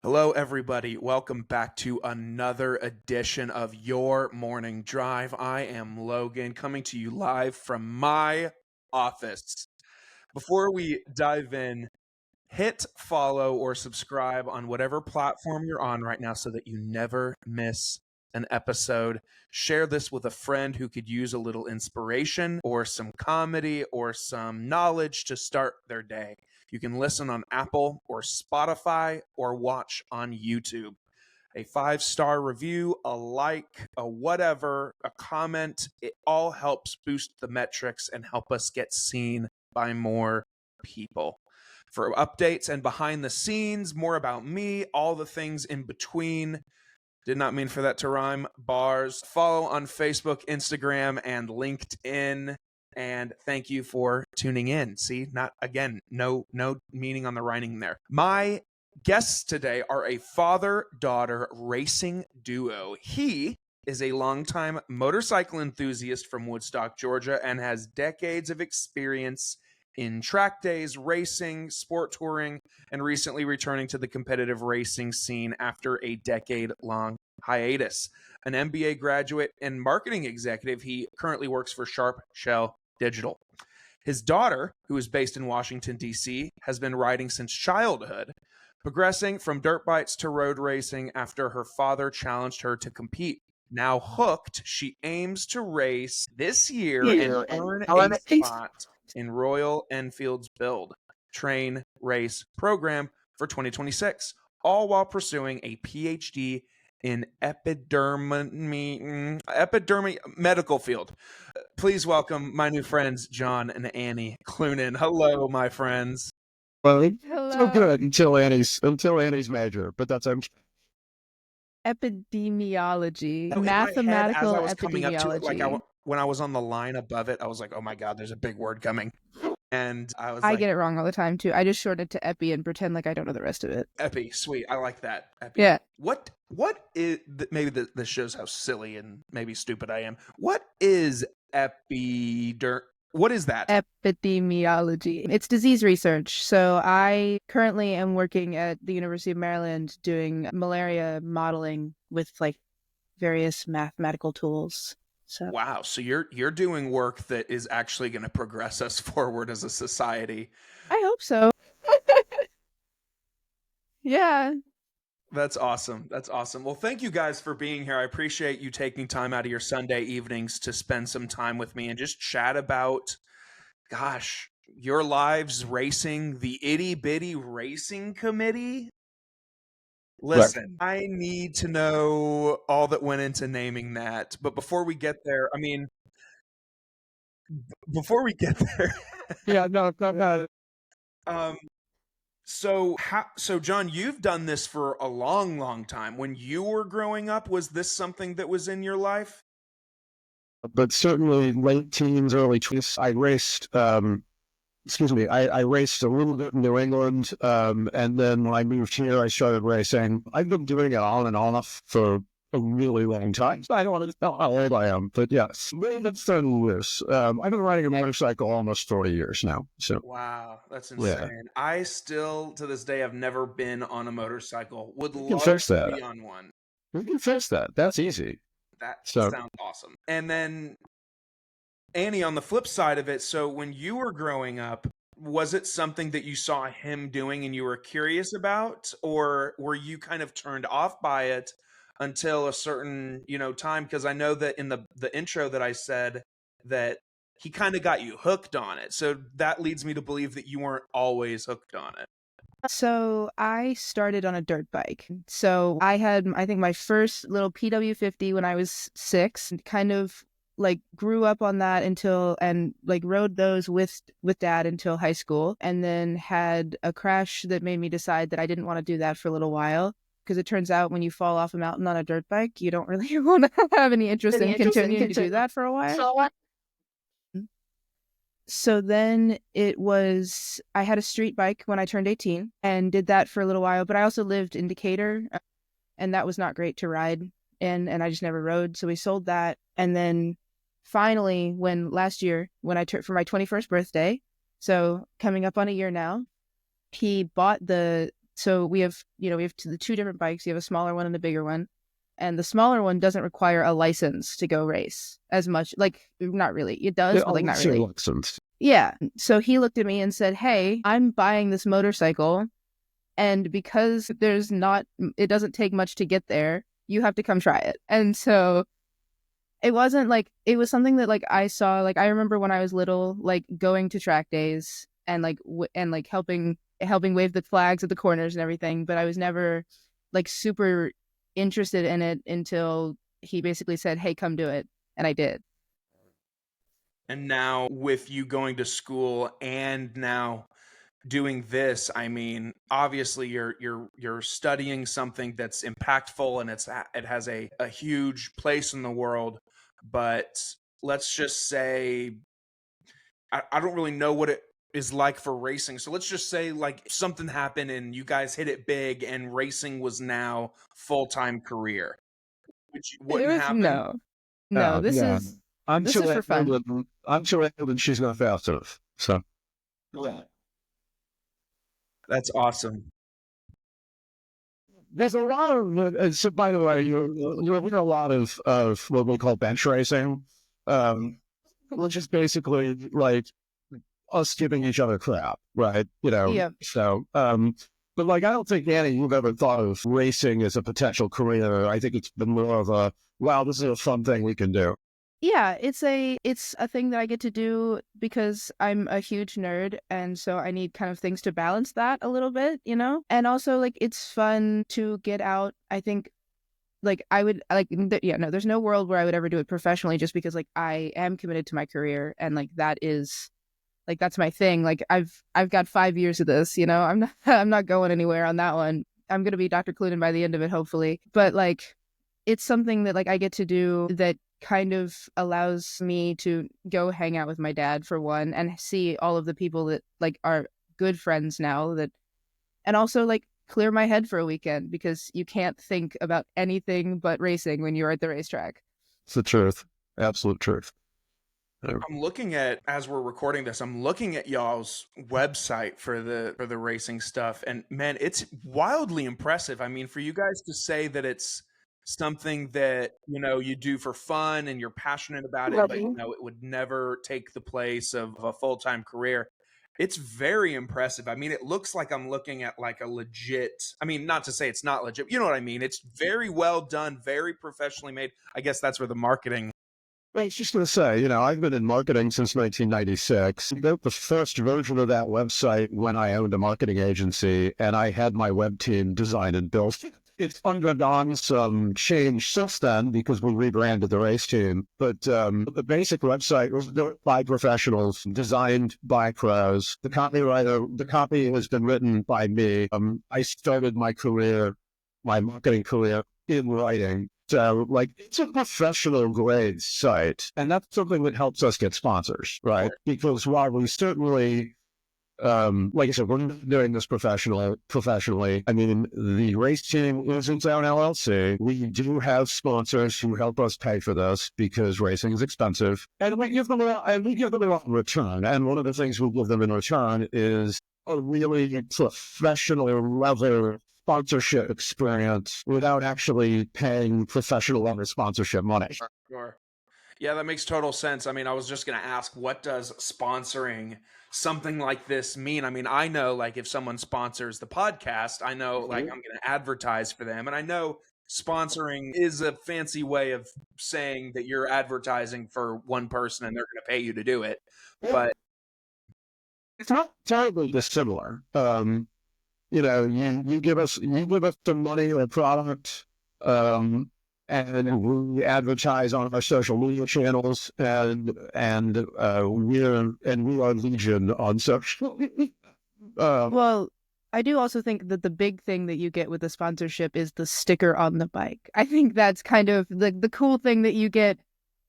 Hello, everybody. Welcome back to another edition of Your Morning Drive. I am Logan, coming to you live from my office. Before we dive in, hit follow or subscribe on whatever platform you're on right now so that you never miss an episode. Share this with a friend who could use a little inspiration or some comedy or some knowledge to start their day. You can listen on Apple or Spotify or watch on YouTube. A 5-star review, a like, a whatever, a comment, it all helps boost the metrics and help us get seen by more people. For updates and behind the scenes, more about me, all the things in between. Did not mean for that to rhyme. Bars. Follow on Facebook, Instagram, and LinkedIn. And thank you for tuning in. See, not again, no meaning on the rhyming there. My guests today are a father-daughter racing duo. He is a longtime motorcycle enthusiast from Woodstock, Georgia, and has decades of experience in track days, racing, sport touring, and recently returning to the competitive racing scene after a decade-long hiatus. An MBA graduate and marketing executive, he currently works for Sharp Shell Digital. His daughter, who is based in Washington, D.C., has been riding since childhood, progressing from dirt bikes to road racing after her father challenged her to compete. Now hooked, she aims to race this year and earn a spot in Royal Enfield's Build, Train, Race program for 2026, all while pursuing a PhD in epidermy medical field. Please welcome my new friends, John and Annie Cloonan. Hello, my friends. Well, so Hello. good until Annie's major, but that's Epidemiology, In my head, as mathematical I was coming up to it, epidemiology. when I was on the line above it, I was like, "Oh my God, there's a big word coming," and I was I like, get it wrong all the time too. I just shorten it to epi and pretend like I don't know the rest of it. "Epi, sweet, I like that." Epi. Yeah. What is maybe this shows how silly and maybe stupid I am. What is epider? What is that? Epidemiology. It's disease research. So I currently am working at the University of Maryland doing malaria modeling with like various mathematical tools. So Wow, so you're doing work that is actually going to progress us forward as a society. I hope so. Yeah. That's awesome. That's awesome. Well, thank you guys for being here. I appreciate you taking time out of your Sunday evenings to spend some time with me and just chat about, gosh, your lives racing, the Itty Bitty Racing Committee. Listen, I need to know all that went into naming that. But before we get there, before we get there, yeah, no. um, so John, you've done this for a long, long time. When you were growing up, was this something that was in your life? But certainly late teens, early 20s, I raced. I raced a little bit in New England, and then when I moved here, I started racing. I've been doing it on and off for a really long time. I don't want to tell how old I am, but yes, that's 10 years. I've been riding a motorcycle almost 40 years now. So Wow, that's yeah, insane. I still, to this day, have never been on a motorcycle. Would we can love fix to that. be on one. We can fix that. That's easy. That So sounds awesome. And then, Annie, on the flip side of it, so when you were growing up, was it something that you saw him doing and you were curious about, or were you kind of turned off by it until a certain, time? Because I know that in the intro that I said that he kind of got you hooked on it. So that leads me to believe that you weren't always hooked on it. So I started on a dirt bike. So I had, I think, my first little PW50 when I was 6, and kind of like grew up on that until, and like rode those with dad until high school, and then had a crash that made me decide that I didn't want to do that for a little while. Because it turns out when you fall off a mountain on a dirt bike, you don't really want to have any interest in continuing to do that for a while. So then I had a street bike when I turned 18 and did that for a little while, but I also lived in Decatur, and that was not great to ride in, and I just never rode. So we sold that. And then finally, last year, when I turned for my 21st birthday, so coming up on a year now, he bought the So we have the two different bikes. You have a smaller one and a bigger one. And the smaller one doesn't require a license to go race as much. Like, not really. It does, but like not really. License. Yeah. So he looked at me and said, "Hey, I'm buying this motorcycle. And because it doesn't take much to get there, you have to come try it." And so it was something that like I saw, like I remember when I was little, like going to track days and like helping wave the flags at the corners and everything. But I was never like super interested in it until he basically said, "Hey, come do it." And I did. And now with you going to school and now doing this, I mean, obviously you're studying something that's impactful and it has a huge place in the world, but let's just say I don't really know what it is like for racing. So let's just say like something happened and you guys hit it big and racing was now full-time career. Which wouldn't happen. No, this is for fun. I'm sure she's not fast enough. So yeah. That's awesome. There's a lot of, so by the way, you're doing a lot of what we call bench racing, which is basically like us giving each other crap, right? Yeah. So, but like, I don't think, Annie, you've ever thought of racing as a potential career. I think it's been more of a, wow, this is a fun thing we can do. Yeah, it's a thing that I get to do because I'm a huge nerd, and so I need kind of things to balance that a little bit, And also like it's fun to get out. I think like I would like there's no world where I would ever do it professionally just because like I am committed to my career and like that's my thing. Like I've got 5 years of this, I'm not going anywhere on that one. I'm going to be Dr. Cloonan by the end of it, hopefully. But like it's something that like I get to do that kind of allows me to go hang out with my dad for one and see all of the people that like are good friends now and also like clear my head for a weekend because you can't think about anything but racing when you're at the racetrack. It's the truth. Absolute truth. I'm looking at, as we're recording this, I'm looking at y'all's website for the racing stuff, and man, it's wildly impressive. I mean, for you guys to say that it's something that you do for fun and you're passionate about it, but it would never take the place of a full-time career. It's very impressive. I mean, it looks like I'm looking at like a legit, I mean, not to say it's not legit, you know what I mean? It's very well done, very professionally made. I guess that's where the marketing. I was just going to say, I've been in marketing since 1996. I built the first version of that website when I owned a marketing agency, and I had my web team design and build. It's undergone some change since then because we rebranded the race team. But the basic website was built by professionals, designed by pros. The copy has been written by me. I started my marketing career in writing. So, like, it's a professional grade site. And that's something that helps us get sponsors, right? Because while we certainly, like I said, we're doing this professionally. I mean, the race team is its own LLC. We do have sponsors who help us pay for this because racing is expensive. And we give them a lot in return. And one of the things we give them in return is a really professional level sponsorship experience without actually paying professional level sponsorship money. Sure. Yeah, that makes total sense. I mean, I was just going to ask, what does sponsoring something like this mean? I mean, I know like if someone sponsors the podcast, I know like I'm going to advertise for them. And I know sponsoring is a fancy way of saying that you're advertising for one person and they're going to pay you to do it. But it's not terribly dissimilar. You give us some money or product, and we advertise on our social media channels, and we are legion on social. Well, I do also think that the big thing that you get with the sponsorship is the sticker on the bike. I think that's kind of the cool thing that you get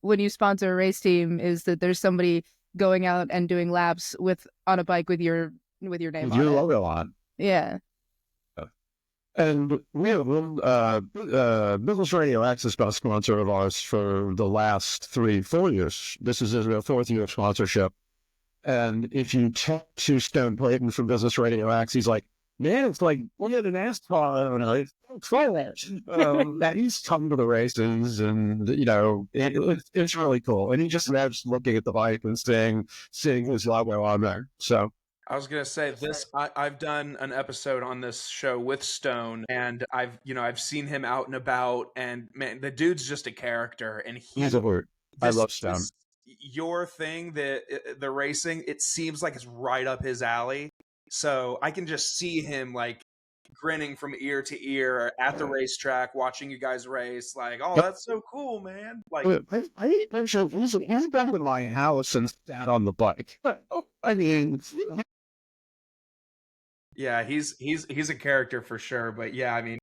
when you sponsor a race team is that there's somebody going out and doing laps on a bike with your name on it. Your logo on. Yeah. And we have Business Radio X has been a sponsor of ours for the last 3-4 years. This is their 4th year of sponsorship. And if you talk to Stone Clayton from Business Radio X, he's like, man, it's like look at an NASCAR owner. That he's come to the races, and it's really cool. And he just loves looking at the bike and seeing his logo on there. So I was gonna say this. I've done an episode on this show with Stone, and I've seen him out and about, and man, the dude's just a character. And he's a word. I love Stone. Your thing, the racing, it seems like it's right up his alley. So I can just see him like grinning from ear to ear at the racetrack, watching you guys race. Like, oh, that's so cool, man! Like, he's back in my house and sat on the bike. I mean, yeah, he's a character for sure. But yeah, I mean,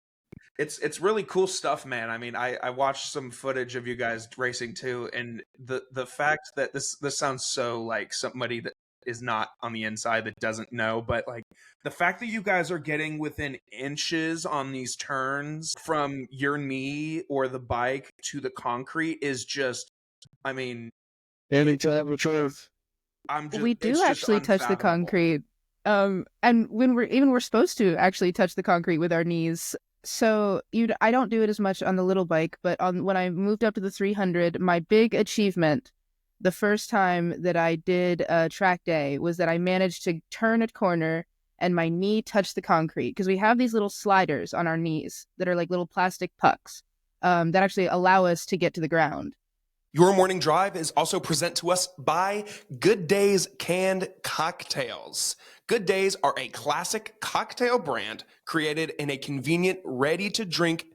it's really cool stuff, man. I mean, I watched some footage of you guys racing too, and the fact that this sounds so like somebody that is not on the inside that doesn't know, but like the fact that you guys are getting within inches on these turns from your knee or the bike to the concrete is just, I mean, anytime truth. We do actually touch the concrete. And when we're supposed to actually touch the concrete with our knees. So I don't do it as much on the little bike, but when I moved up to the 300, my big achievement, the first time that I did a track day, was that I managed to turn a corner and my knee touched the concrete, because we have these little sliders on our knees that are like little plastic pucks that actually allow us to get to the ground. Your morning drive is also present to us by Good Days Canned Cocktails. Good Days are a classic cocktail brand created in a convenient, ready-to-drink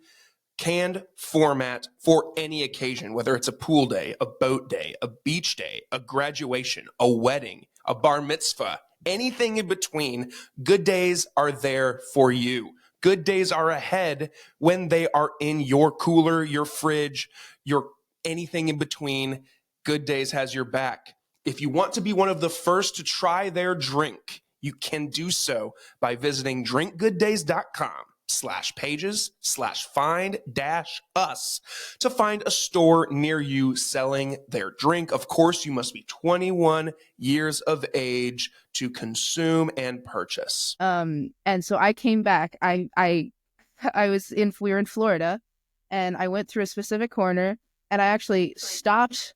canned format for any occasion, whether it's a pool day, a boat day, a beach day, a graduation, a wedding, a bar mitzvah, anything in between. Good Days are there for you. Good Days are ahead when they are in your cooler, your fridge, your anything in between. Good Days has your back. If you want to be one of the first to try their drink, you can do so by visiting drinkgooddays.com/pages/find-us to find a store near you selling their drink. Of course, you must be 21 years of age to consume and purchase. And so I came back. We were in Florida, and I went through a specific corner, and I actually stopped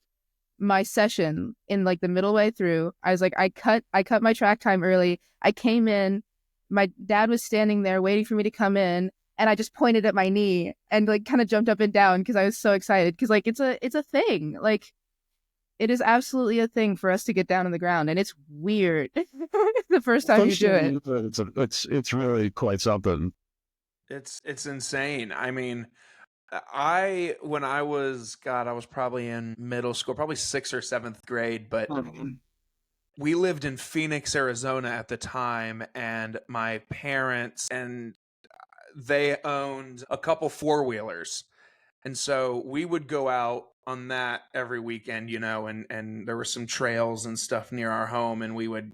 my session in like the middle way through. I was like, I cut my track time early. I came in, my dad was standing there waiting for me to come in, and I just pointed at my knee and like kind of jumped up and down because I was so excited, because like it's a thing. Like, it is absolutely a thing for us to get down on the ground, and it's weird the first time you do it. It's really quite something. It's insane. I mean, when I was probably in middle school, probably 6th or 7th grade, but we lived in Phoenix, Arizona at the time, and my parents, and they owned a couple 4-wheelers. And so we would go out on that every weekend, and there were some trails and stuff near our home, and we would,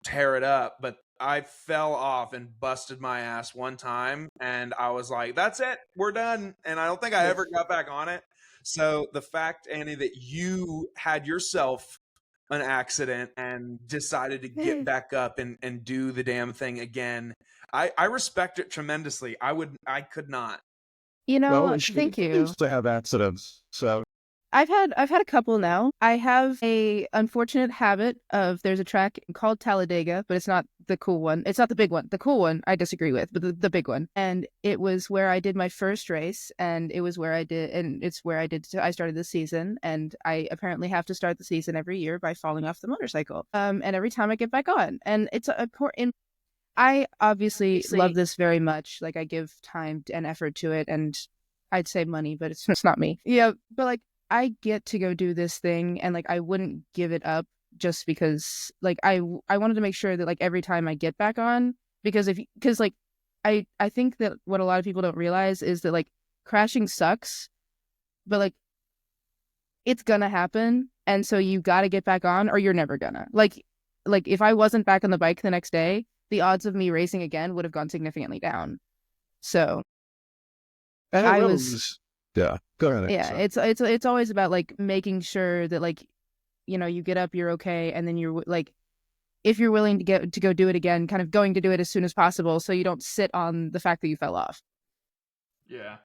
tear it up. But I fell off and busted my ass one time, and I was like, that's it, we're done. And I don't think I ever got back on it. So the fact, Annie, that you had yourself an accident and decided to get back up and do the damn thing again, I respect it tremendously. I could not. Thank you. Used to have accidents, so I've had a couple now. I have a unfortunate habit of, there's a track called Talladega, but it's not the cool one. It's not the big one. The cool one I disagree with, but the big one. And it was where I did my first race, and I started the season, and I apparently have to start the season every year by falling off the motorcycle. And every time I get back on, and it's important. I obviously love this very much. Like, I give time and effort to it, and I'd say money, but it's not me. Yeah, but like, I get to go do this thing, and like, I wouldn't give it up just because like I wanted to make sure that like every time I get back on, because like I think that what a lot of people don't realize is that like crashing sucks, but like it's gonna happen, and so you got to get back on or you're never gonna. Like if I wasn't back on the bike the next day, the odds of me racing again would have gone significantly down. So go ahead. Yeah, it's always about like making sure that like, you get up, you're okay, and then you're like, if you're willing to go do it again, kind of going to do it as soon as possible, so you don't sit on the fact that you fell off. Yeah.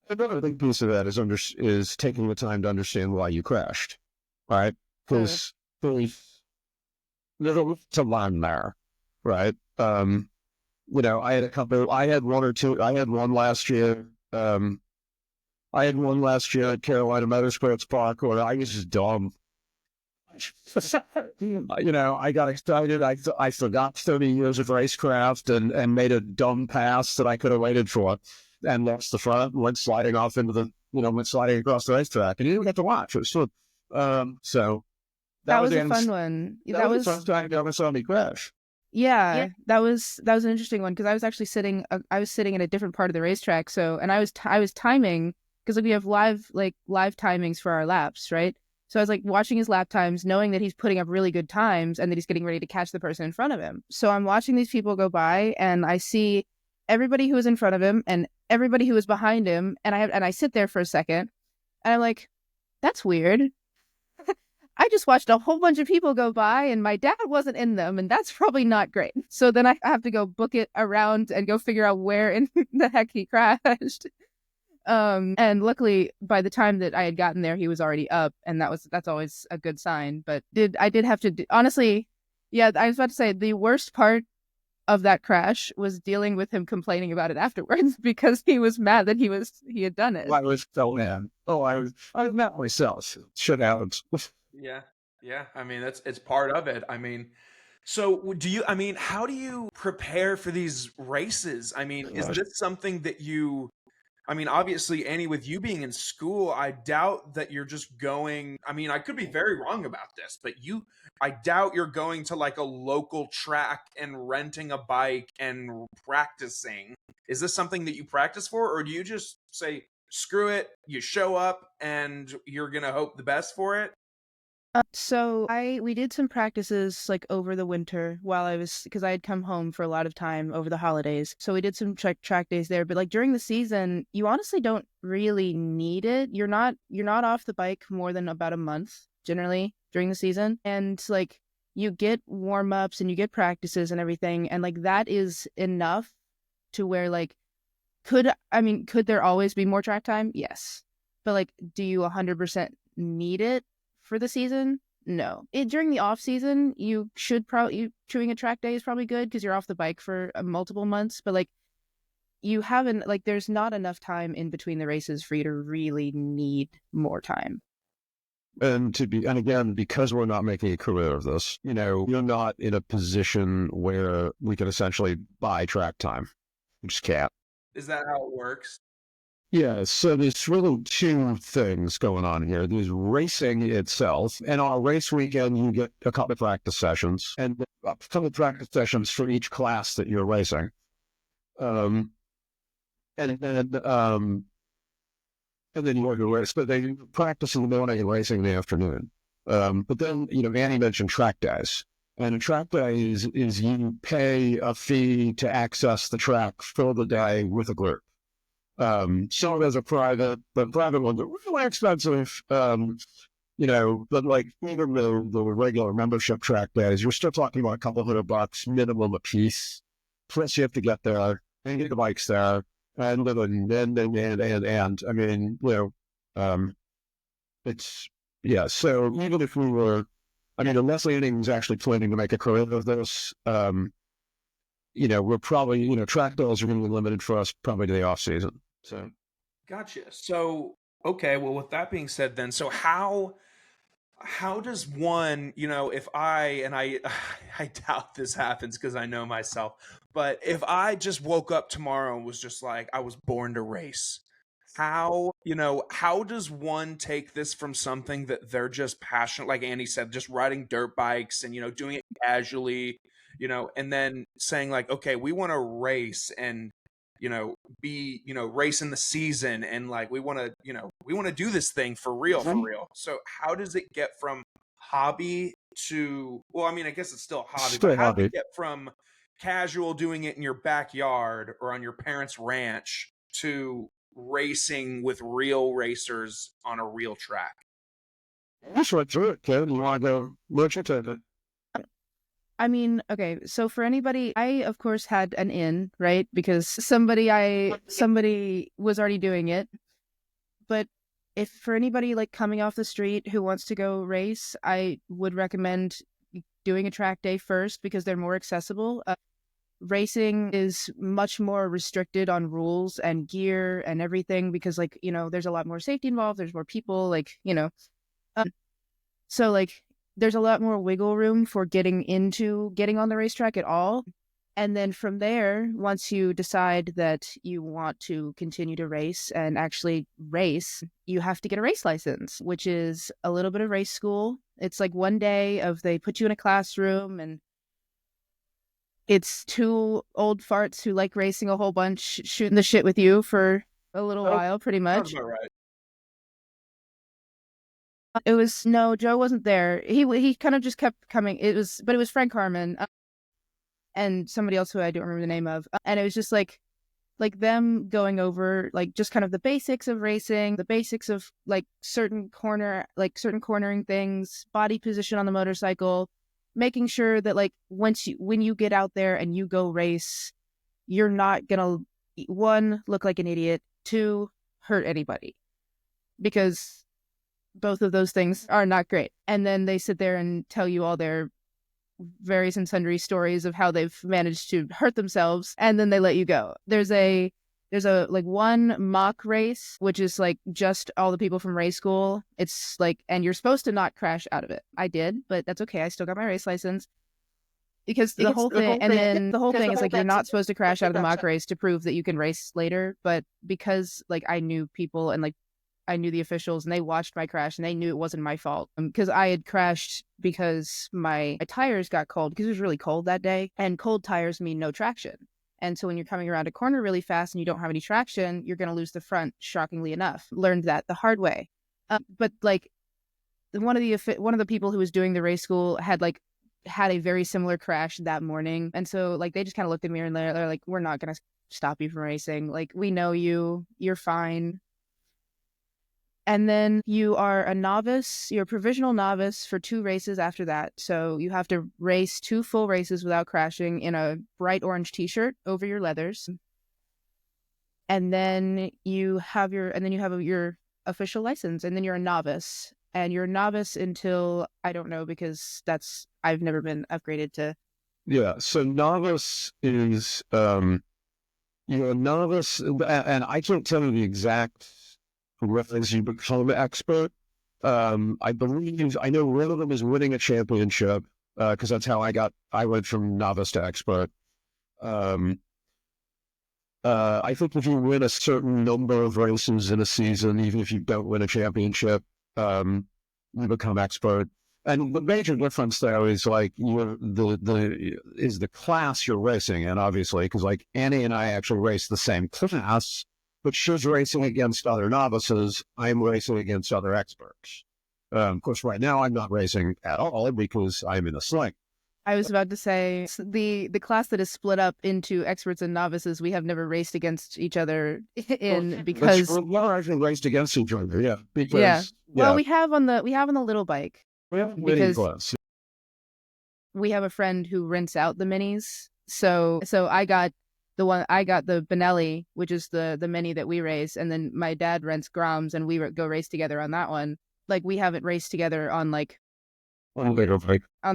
Another big piece of that is taking the time to understand why you crashed, right? Because there's to learn there, right? I had one last year. I had one last year at Carolina Motorsports Park where I was just dumb. I got excited. I forgot 30 years of racecraft and made a dumb pass that I could have waited for and lost the front and went sliding off went sliding across the racetrack. And you didn't get to watch. It was fun. So that was a fun one. That was the first time you ever saw me crash. Yeah, that was an interesting one because I was actually sitting in a different part of the racetrack. So, and I was timing because we have live timings for our laps, right? So I was like watching his lap times, knowing that he's putting up really good times and that he's getting ready to catch the person in front of him. So I'm watching these people go by and I see everybody who was in front of him and everybody who was behind him. And I sit there for a second and I'm like, that's weird. I just watched a whole bunch of people go by and my dad wasn't in them, and that's probably not great. So then I have to go book it around and go figure out where in the heck he crashed. And luckily by the time that I had gotten there, he was already up, and that's always a good sign. But I did have to honestly, yeah, I was about to say the worst part of that crash was dealing with him complaining about it afterwards because he was mad that he had done it. Well, I was so mad. Oh, I was mad myself. Shut out. Yeah. Yeah. I mean, it's part of it. I mean, so how do you prepare for these races? I mean, is this something that obviously, Annie, with you being in school, I doubt that you're just going, I could be very wrong about this, but I doubt you're going to like a local track and renting a bike and practicing. Is this something that you practice for, or do you just say, screw it, you show up and you're going to hope the best for it? So we did some practices like over the winter because I had come home for a lot of time over the holidays. So we did some track days there, but like during the season, you honestly don't really need it. You're not off the bike more than about a month generally during the season. And like you get warm-ups and you get practices and everything. And like that is enough to where like, could there always be more track time? Yes. But like, do you 100% need it for the season? No. During the off season, you should doing a track day is probably good because you're off the bike for multiple months. But like, you haven't there's not enough time in between the races for you to really need more time. And again, because we're not making a career of this, you're not in a position where we can essentially buy track time. We just can't. Is that how it works? Yeah, so there's really two things going on here. There's racing itself, and on a race weekend, you get a couple of practice sessions, and a couple of practice sessions for each class that you're racing. And then you want to race, but they practice in the morning and racing in the afternoon. But then, Annie mentioned track days. And a track day is you pay a fee to access the track for the day with a group. Some as a private, but private ones are really expensive. But like even the regular membership track days, you're still talking about a couple $100 minimum a piece. Plus you have to get there and get the bikes there and live and it's, yeah. So even if we were, unless Anning's actually planning to make a career of this, we're probably, track days are going to be limited for us probably to the off season. So, gotcha. So, okay. Well, with that being said, then, so how does one, if I doubt this happens because I know myself, but if I just woke up tomorrow and was just like, I was born to race, how does one take this from something that they're just passionate, like Andy said, just riding dirt bikes and, doing it casually, and then saying like, okay, we want to race and, be, race in the season. And like, we want to do this thing for real. So how does it get from hobby to, well, I guess it's still a hobby, but how do you get from casual doing it in your backyard or on your parents' ranch to racing with real racers on a real track? That's right, through it, kid. You want to go look at it. I mean, okay, so for anybody, I of course had an in, right? Because somebody was already doing it. But if for anybody like coming off the street who wants to go race, I would recommend doing a track day first because they're more accessible. Racing is much more restricted on rules and gear and everything because like, there's a lot more safety involved, there's more people, like, um, so like there's a lot more wiggle room for getting on the racetrack at all. And then from there, once you decide that you want to continue to race and actually race, you have to get a race license, which is a little bit of race school. It's like one day they put you in a classroom, and it's two old farts who like racing a whole bunch, shooting the shit with you for a little while, pretty Sounds much. about right. It was, no, Joe wasn't there. He kind of just kept coming. It was Frank Harmon, and somebody else who I don't remember the name of. And it was just like them going over like just kind of the basics of racing, the basics of like certain cornering things, body position on the motorcycle, making sure that like when you get out there and you go race, you're not gonna, one, look like an idiot, two, hurt anybody, because both of those things are not great. And then they sit there and tell you all their various and sundry stories of how they've managed to hurt themselves, and then they let you go. There's a like one mock race, which is like just all the people from race school. It's like, and you're supposed to not crash out of it. I did, but that's okay. I still got my race license. Because the whole thing, and then the whole thing is like you're not supposed to crash out of the mock race to prove that you can race later. But because like I knew people and like I knew the officials, and they watched my crash, and they knew it wasn't my fault because I had crashed because my tires got cold because it was really cold that day, and cold tires mean no traction. And so when you're coming around a corner really fast and you don't have any traction, you're going to lose the front, shockingly enough. Learned that the hard way. But like one of the people who was doing the race school had a very similar crash that morning. And so like they just kind of looked at me and they're like, we're not going to stop you from racing. Like, we know you're fine. And then you are a novice, you're a provisional novice for 2 races after that. So you have to race 2 full races without crashing in a bright orange t-shirt over your leathers. And then you have your official license, and then you're a novice. And you're a novice until, I don't know, because I've never been upgraded to. Yeah, so novice is, you're a novice, and I can't tell you the exact as you become expert. I know one of them is winning a championship, because that's how I went from novice to expert. I think if you win a certain number of races in a season, even if you don't win a championship, you become expert. And the major difference there is like the class you're racing in, obviously, because like Annie and I actually race the same class, but she's racing against other novices. I'm racing against other experts. Of course, right now I'm not racing at all because I'm in a sling. I was about to say the class that is split up into experts and novices, we have never raced against each other in, because we're actually raced against each other. Yeah, because well, we have on the little bike. We have a mini because class. we have a friend who rents out the minis. So I got the Benelli, which is the mini that we race, and then my dad rents Groms, and we go race together on that one. Like, we haven't raced together on the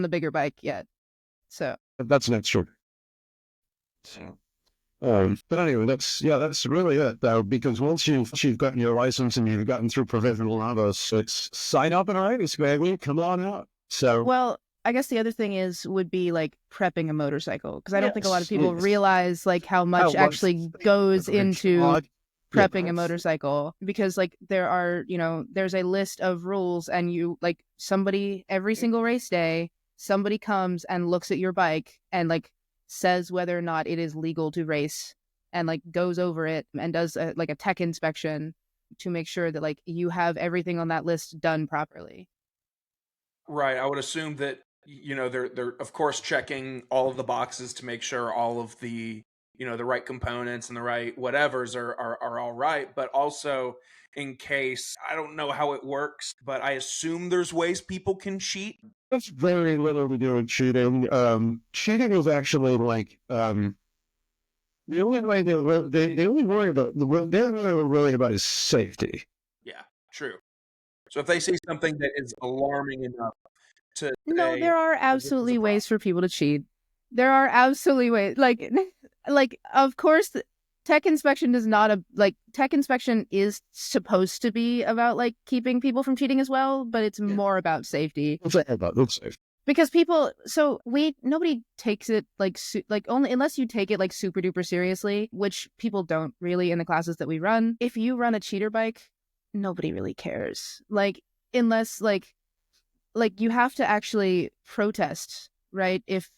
bigger bike yet. So that's next year. But anyway, that's really it, though, because once you've gotten your license and you've gotten through provisional novice, it's sign up and race, baby. Come on out. So, well, I guess the other thing would be like prepping a motorcycle, because I don't think a lot of people realize like how much actually goes into prepping a motorcycle, because like there's a list of rules, and you like every single race day, somebody comes and looks at your bike and like says whether or not it is legal to race, and like goes over it and does a tech inspection to make sure that like you have everything on that list done properly. Right. I would assume that they're of course checking all of the boxes to make sure all of the the right components and the right whatevers are all right, but also in case, I don't know how it works, but I assume there's ways people can cheat. That's very little to do with cheating. Cheating is actually like the only way they only worry about they're really about is safety. Yeah, true. So if they see something that is alarming enough to No, say, there are "This is a absolutely problem." ways for people to cheat. There are absolutely ways. Like of course, tech inspection is not tech inspection is supposed to be about like keeping people from cheating as well, but it's more about safety. It's about safe. Because nobody takes it like only unless you take it like super duper seriously, which people don't really in the classes that we run. If you run a cheater bike, nobody really cares. Like unless like you have to actually protest, right? If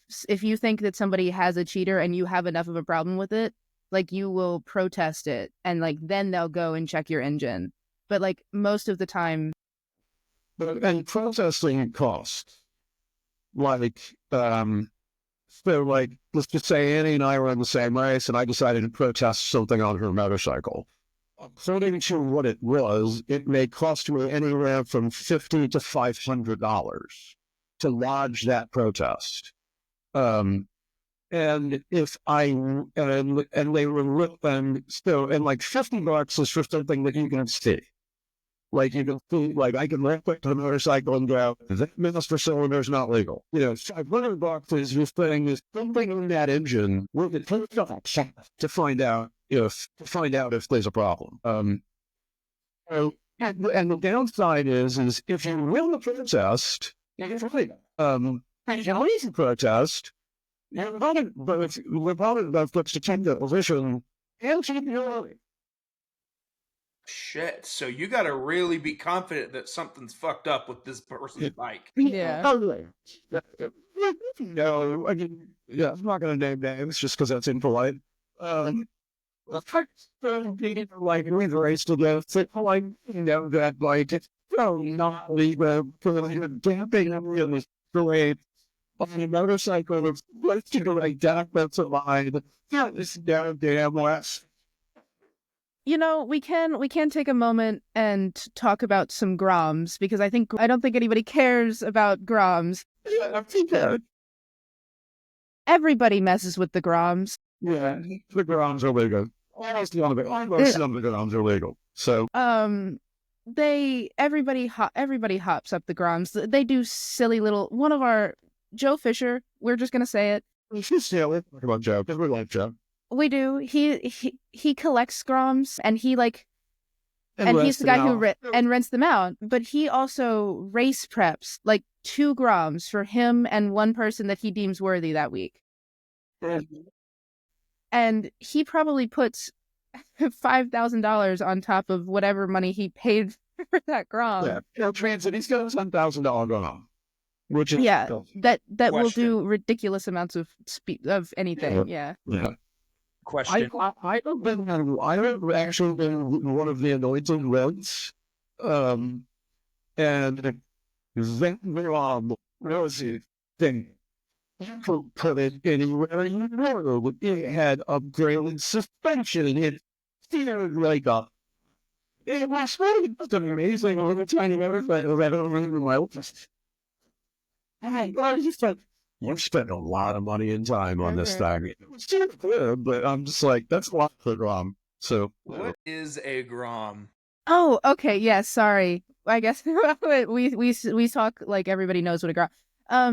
you think that somebody has a cheater and you have enough of a problem with it, like you will protest it and like then they'll go and check your engine. But like most of the time, And protesting costs. Like, so like, let's just say Annie and I were in the same race and I decided to protest something on her motorcycle. According to what it was, it may cost me anywhere from $50 to $500 to lodge that protest. And if and they were and like $50 is for something that you can see. Like you can see, like I can rip it to the motorcycle and go, that master cylinder is not legal. $500 is just putting this something in that engine with it to find out if there's a problem. So, and the downside is if you win the protest, it's legal. If you lose the protest, you're probably about to change the position and keep your Shit. So you got to really be confident that something's fucked up with this person's bike. Yeah. No, I mean, I'm not going to name names just because that's impolite. Like we raced against it, like that, like it's so not legal for damping in the straight on a motorcycle. Let's do like that. That's a line. Yeah, this damn last. We can take a moment and talk about some Groms because I don't think anybody cares about Groms. Yeah, I think that. Everybody messes with the Groms. Yeah, the Groms are legal. Almost none of the Groms are legal. So everybody hops up the Groms. They do silly little. One of our Joe Fisher. We're just gonna say it. She's silly. Talk about Joe because we like Joe. We do. He collects Groms and he like. And he's the guy who rents them out. But he also race preps like 2 Groms for him and one person that he deems worthy that week. And he probably puts $5,000 on top of whatever money he paid for that Grom. Yeah, transit. He's got a $10,000 Grom, which is that will do ridiculous amounts of anything. Yeah. Question. I have actually been one of the anointed reds, and that was the thing. You could put it anywhere you know. It had upgraded suspension. It steered like a. It was really just amazing all the time. I've ever in my life. You've spent a lot of money and time on this thing. It's still good, but I'm just like, that's a lot for Grom. So, what is a Grom? Oh, okay. Yeah, sorry. I guess we talk like everybody knows what a Grom.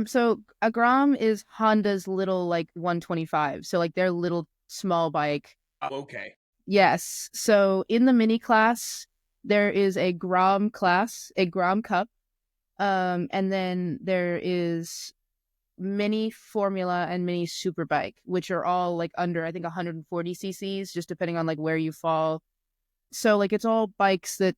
So a Grom is Honda's little like 125. So like their little small bike. Okay. Yes. So in the mini class, there is a Grom class, a Grom Cup. And then there is mini Formula and mini Superbike, which are all like under, I think, 140 cc's, just depending on like where you fall. So like it's all bikes that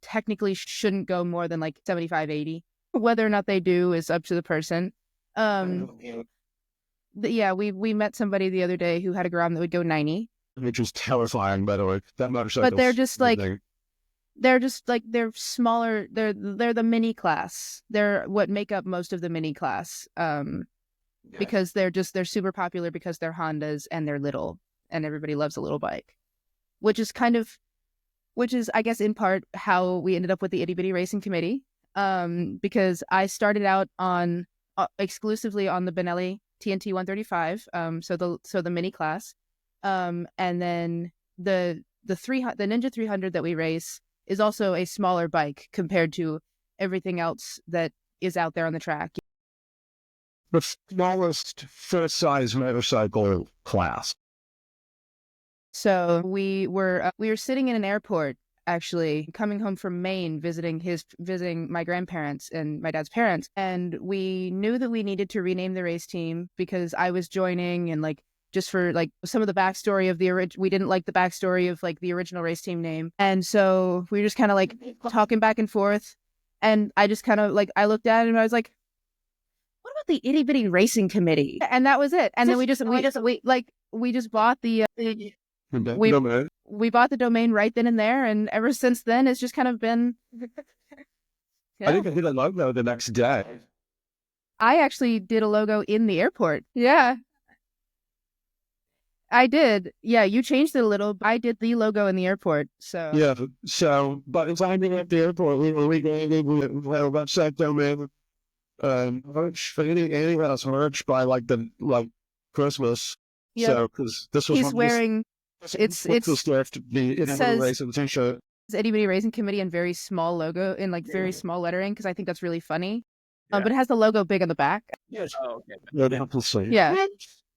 technically shouldn't go more than like 75, 80. Whether or not they do is up to the person. Yeah, we met somebody the other day who had a Grom that would go 90. Which is terrifying, by the way. That motorcycle. But they're smaller. They're the mini class. They're what make up most of the mini class. Because they're super popular because they're Hondas and they're little. and everybody loves a little bike, which is I guess in part how we ended up with the Itty Bitty Racing Committee, because I started out on exclusively on the Benelli TNT 135, so the mini class, and then the Ninja 300 that we race is also a smaller bike compared to everything else that is out there on the track. The smallest first size motorcycle class. So we were sitting in an airport, actually coming home from Maine, visiting my grandparents and my dad's parents, and we knew that we needed to rename the race team because I was joining, and like just for like some of the backstory of we didn't like the backstory of like the original race team name, and so we were just kind of like talking back and forth, and I just kind of like I looked at it and I was like, what about the Itty Bitty Racing Committee? And that was it. And then we just bought the we bought the domain right then and there, and ever since then it's just kind of been I think I did a logo the next day. I actually did a logo in the airport. Yeah, I did. Yeah, you changed it a little. I did the logo in the airport. So yeah, so by the time we got to the airport, we had a website domain. Annie has merch by like Christmas. Yep. So because this was he's wearing it says Itty Bitty Racing Committee in very small logo in like very small lettering because I think that's really funny. But it has the logo big on the back. Yes. Oh, okay. Yeah.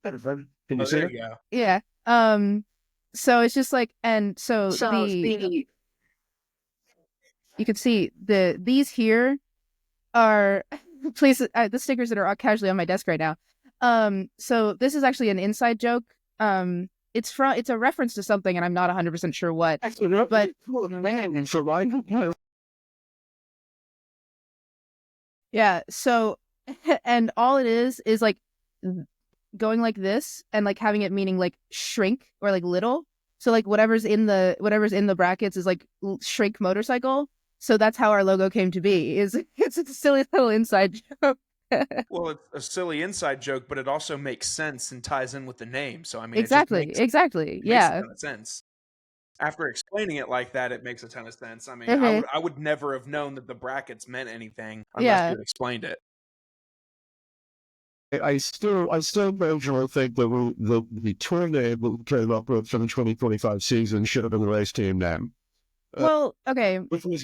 Can you see There it? you go. Yeah. So it's just like, and so you can see these here are please the stickers that are casually on my desk right now. So this is actually an inside joke. It's a reference to something, and I'm not 100% sure what. But yeah. So, and all it is like going like this, and like having it meaning like shrink or like little. So like whatever's in the brackets is like shrink motorcycle. So that's how our logo came to be. It's a silly little inside joke. Well, it's a silly inside joke, but it also makes sense and ties in with the name. So I mean, exactly. It makes Yeah. a ton of sense. After explaining it like that, it makes a ton of sense. I mean, Mhm. I would never have known that the brackets meant anything unless you had explained it. I still personally think that the tour name that we came up with for the 2025 season should have been the race team name. Well, okay. Which was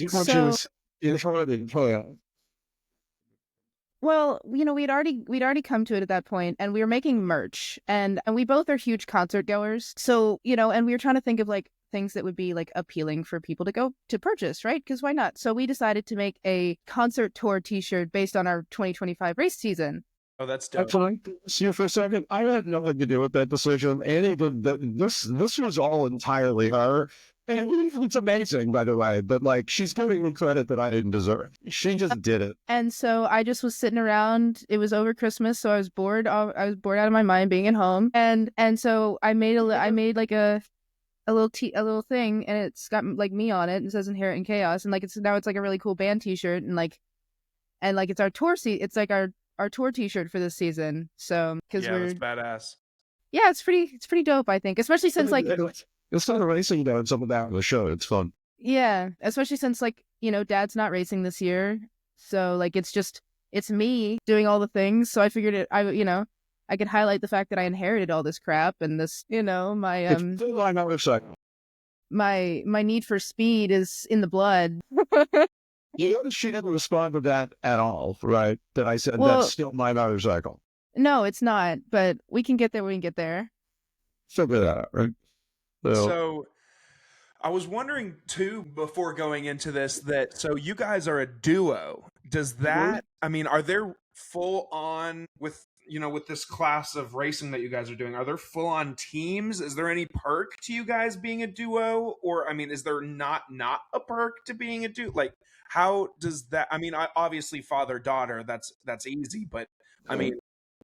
well, you know, we'd already come to it at that point, and we were making merch, and we both are huge concert goers. So, you know, and we were trying to think of like things that would be like appealing for people to go to purchase, right? Because why not? So we decided to make a concert tour T-shirt based on our 2025 race season. Oh, that's dope. Actually, see for a second, I had nothing to do with that decision. Annie did this was all entirely her. And it's amazing, by the way, but like she's giving me credit that I didn't deserve. She just did it. And so I just was sitting around. It was over Christmas, so I was bored. I was bored out of my mind being at home, and so I made like a little thing, and it's got like me on it, and it says Inherent in Chaos, and like it's like a really cool band T-shirt, and like it's our tour it's like our tour T-shirt for this season. So because that's badass. Yeah, it's pretty dope, I think, especially since like it's not a racing though. It's something about the show. It's fun. Yeah, especially since like, you know, Dad's not racing this year, so like it's me doing all the things. So I figured I could highlight the fact that I inherited all this crap and this, you know, my my need for speed is in the blood. You notice she didn't respond to that at all, right? That I said that's still my motorcycle. No, it's not, but we can get there when we get there. Figure that out, right? So I was wondering too, before going into this, so you guys are a duo. Does that, I mean, are there full on with this class of racing that you guys are doing, are there full on teams? Is there any perk to you guys being a duo? Or, I mean, is there not a perk to being a duo? Like, how does that, I mean, obviously father-daughter, that's easy, but I mean,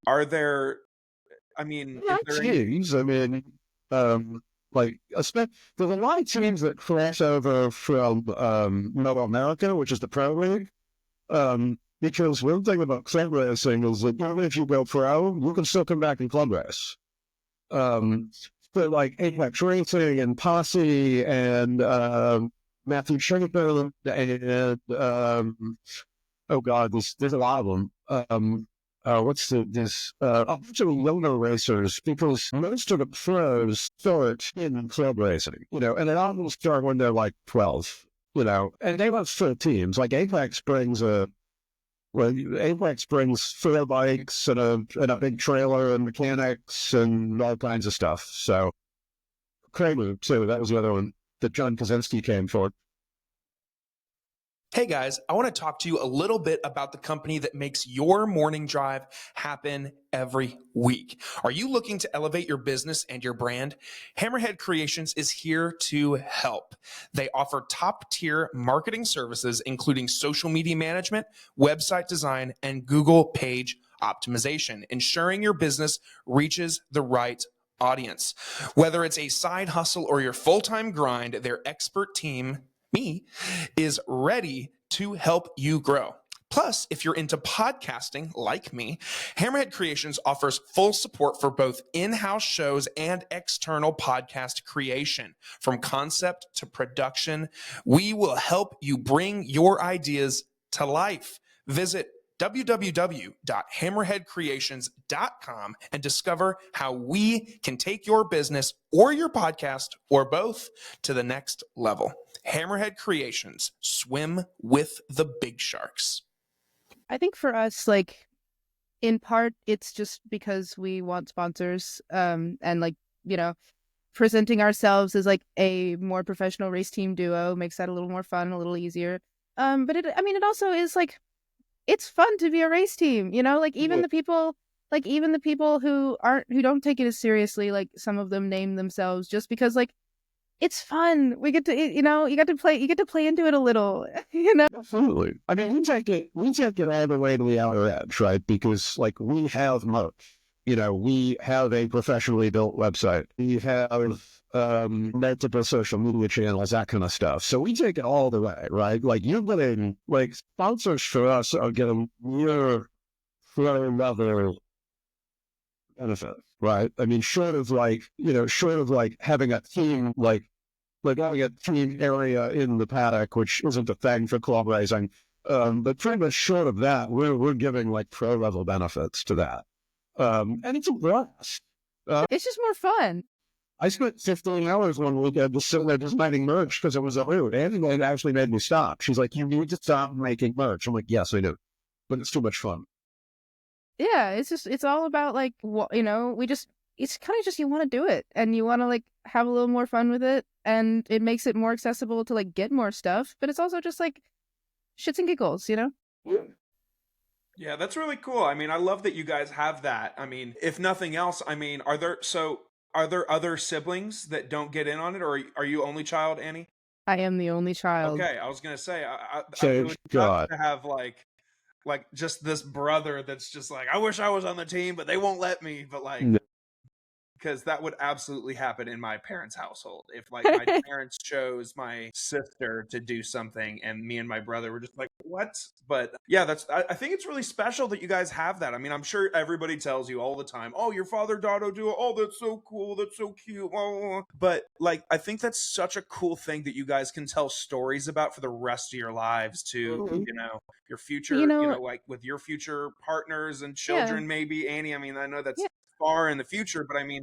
are there, I mean, teams, I mean, like, there's a lot of teams that cross over from Middle America, which is the pro league. Because one thing about club racing is that even if you go pro, you can still come back and club race. for like Apex Racing and Posse and Matthew Schaefer and oh god, there's a lot of them. What's a bunch of loner racers, because most of the pros start in club racing, and they all start when they're like 12, and they have 4 teams. Like Apex brings 4 bikes and a big trailer and mechanics and all kinds of stuff. So Kramer too, that was the other one that John Kaczynski came for. Hey guys, I want to talk to you a little bit about the company that makes your morning drive happen every week. Are you looking to elevate your business and your brand? Hammerhead Creations is here to help. They offer top-tier marketing services, including social media management, website design, and Google page optimization, ensuring your business reaches the right audience. Whether it's a side hustle or your full-time grind, their expert team, me, is ready to help you grow. Plus, if you're into podcasting like me, Hammerhead Creations offers full support for both in-house shows and external podcast creation. From concept to production, we will help you bring your ideas to life. Visit www.hammerheadcreations.com and discover how we can take your business or your podcast or both to the next level. Hammerhead Creations, swim with the big sharks. I think for us, like, in part, it's just because we want sponsors, and like, presenting ourselves as like a more professional race team duo makes that a little more fun, a little easier. But it also is like, it's fun to be a race team, like even the people who don't take it as seriously, like some of them name themselves just because like it's fun. We get to, you get to play into it a little, Absolutely. I mean, we take it all the way to the outer edge, right? Because like we have merch, we have a professionally built website. We have multiple social media channels, that kind of stuff. So we take it all the way, right? Like you're getting, like sponsors for us are getting near level benefit, right? I mean, short of like having a team, like having a team area in the paddock, which isn't a thing for club racing. But pretty much short of that, we're giving like pro level benefits to that. And it's a blast. It's just more fun. I spent 15 hours one weekend just sitting there designing merch because it was a hoot. Annie actually made me stop. She's like, "You need to stop making merch." I'm like, "Yes, I do," but it's too much fun. Yeah, it's all about like it's kind of just you want to do it and you want to like have a little more fun with it, and it makes it more accessible to like get more stuff, but it's also just like shits and giggles, Yeah, that's really cool. I mean, I love that you guys have that. I mean, if nothing else, I mean, are there other siblings that don't get in on it, or are you only child, Annie? I am the only child. Okay, I was gonna say, I Thank would God. love to have like just this brother that's just like, I wish I was on the team, but they won't let me. But like, No. because that would absolutely happen in my parents' household. If like my parents chose my sister to do something and me and my brother were just like, what? But yeah, I think it's really special that you guys have that. I mean, I'm sure everybody tells you all the time, oh, your father-daughter duo, oh, that's so cool, that's so cute. Oh. But like, I think that's such a cool thing that you guys can tell stories about for the rest of your lives to, your future, like with your future partners and children, maybe, Annie. I mean, I know that's far in the future, but I mean,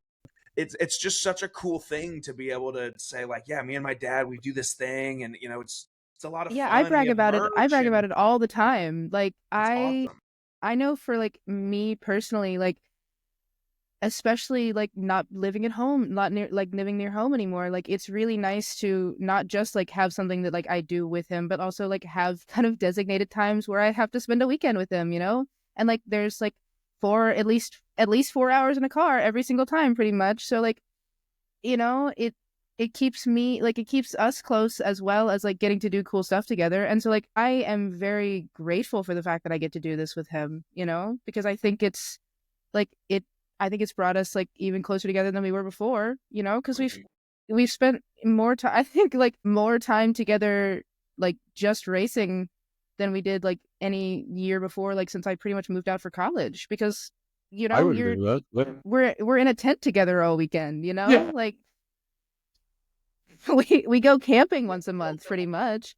it's just such a cool thing to be able to say like, yeah, me and my dad, we do this thing, and it's a lot of fun. I brag about it. I brag about it all the time. Like awesome. I know for like me personally, like especially like not living at home, not living near home anymore, like it's really nice to not just like have something that like I do with him, but also like have kind of designated times where I have to spend a weekend with him, and like there's like at least 4 hours in a car every single time pretty much. So like, it keeps me like, it keeps us close as well as like getting to do cool stuff together. And so like, I am very grateful for the fact that I get to do this with him, because I think it's like, I think it's brought us like even closer together than we were before, because we've spent more time, I think like more time together, like just racing than we did like any year before, like since I pretty much moved out for college, because you I know, would do that. we're in a tent together all weekend, you know? Yeah. Like we go camping once a month pretty much.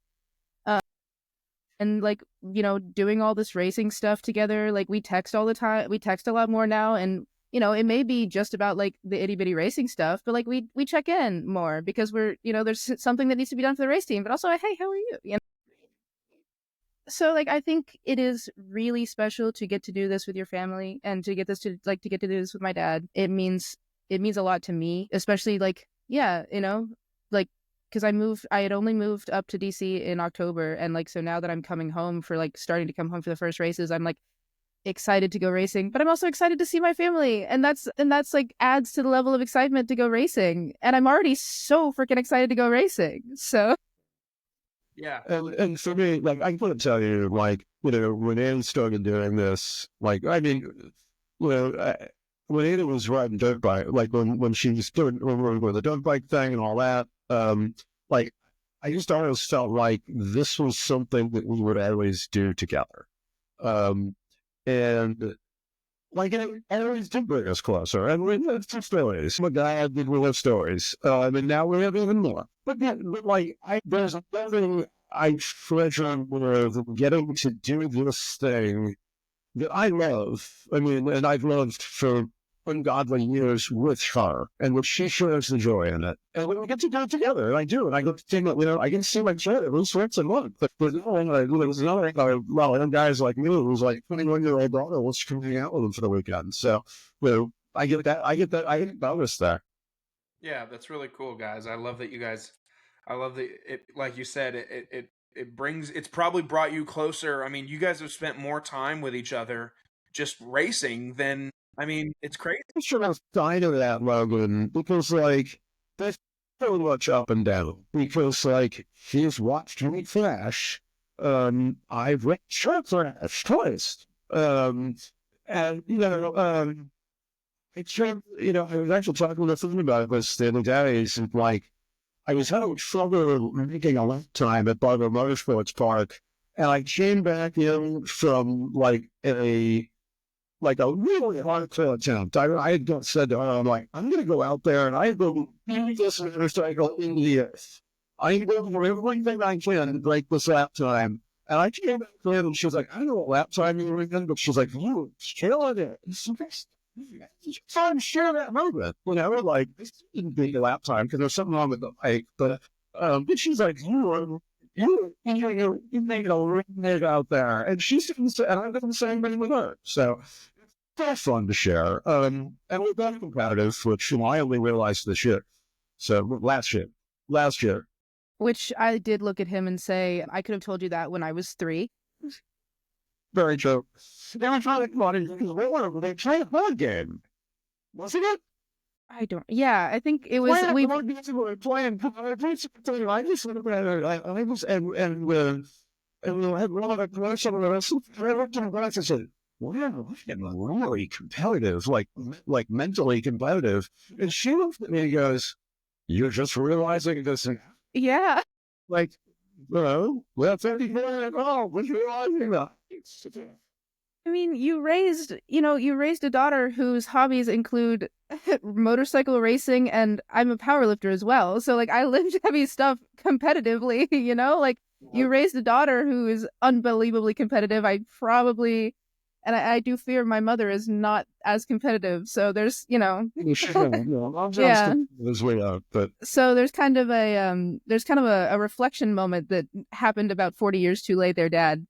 And like, you know, doing all this racing stuff together, like we text all the time. We text a lot more now, and you know, it may be just about like the itty bitty racing stuff, but like we check in more because we're, you know, there's something that needs to be done for the race team, but also, hey, how are you? You know? So like I think it is really special to get to do this with your family and to get to get to do this with my dad. It means a lot to me, especially like, yeah, you know, like because I had only moved up to DC in October, and like so now that I'm coming home for like starting to come home for the first races, I'm like excited to go racing, but I'm also excited to see my family, and that's like adds to the level of excitement to go racing, and I'm already so freaking excited to go racing. So Yeah. And for me, like, I couldn't tell you, like, you know, when Annie started doing this, like, I mean, you know, when Annie was riding dirt bike, like, when she was doing with the dirt bike thing and all that, like, I just always felt like this was something that we would always do together. And like, it always did bring us closer. And we lived some stories. My dad did we live stories. And now we have even more. But yeah, but like, there's nothing I treasure more than getting to do this thing that I love. I mean, and I've loved for ungodly years with her, and which she shares the joy in it. And we get to do it together, and I do. And I get to see, you know, I get to see my kid at least once a month. But no, there was another, well, young guys like me who's like 21-year-old daughter wants to come hang out with them for the weekend. So, you know, I get that bonus there. Yeah, that's really cool, guys. I love that you guys. I love that it. Like you said, it brings. It's probably brought you closer. I mean, you guys have spent more time with each other just racing than. I mean, it's crazy. I'm sure I was dying of that, Logan, because, like, there's so much up and down. Because, like, he's watched me crash. I've wrecked her crash twice. And, you know, it's just, you know, I was actually talking to someone about this the other day. And, like, I was having trouble making a lap time at Barber Motorsports Park. And I came back in from, like a really hardcore attempt. I had said to her, I'm like, I'm going to go out there and I go beat this motorcycle in the earth. I'm going for everything I can to break this lap time. And I came back to her and she was like, I don't know what lap time you were in, but she was like, you killing it. I'm sure that moment, you know, like, this didn't be a lap time because there's something wrong with the bike. But she's like, you make it a ring out there. And she's doing the, and I'm doing the same thing with her. So that's fun to share. And we're both competitive, which, you know, I only realized this year. So last year. which I did look at him and say, I could have told you that when I was 3. Very true. They were trying to come on and they played a board game. Wasn't it? I don't. Yeah, I think it was. We were playing. I just and we had one of the commercial and I looked at the glass and said, wow, I'm getting really competitive, like mentally competitive. And she looked at me and goes, you're just realizing this. Yeah. Like, well, that's everything at all. What's realizing that? I mean, you raised a daughter whose hobbies include motorcycle racing, and I'm a powerlifter as well. So like I lift heavy stuff competitively, you know? Like you raised a daughter who is unbelievably competitive. I do fear my mother is not as competitive. So there's, you know, yeah. But So there's kind of a reflection moment that happened about 40 years too late there, Dad.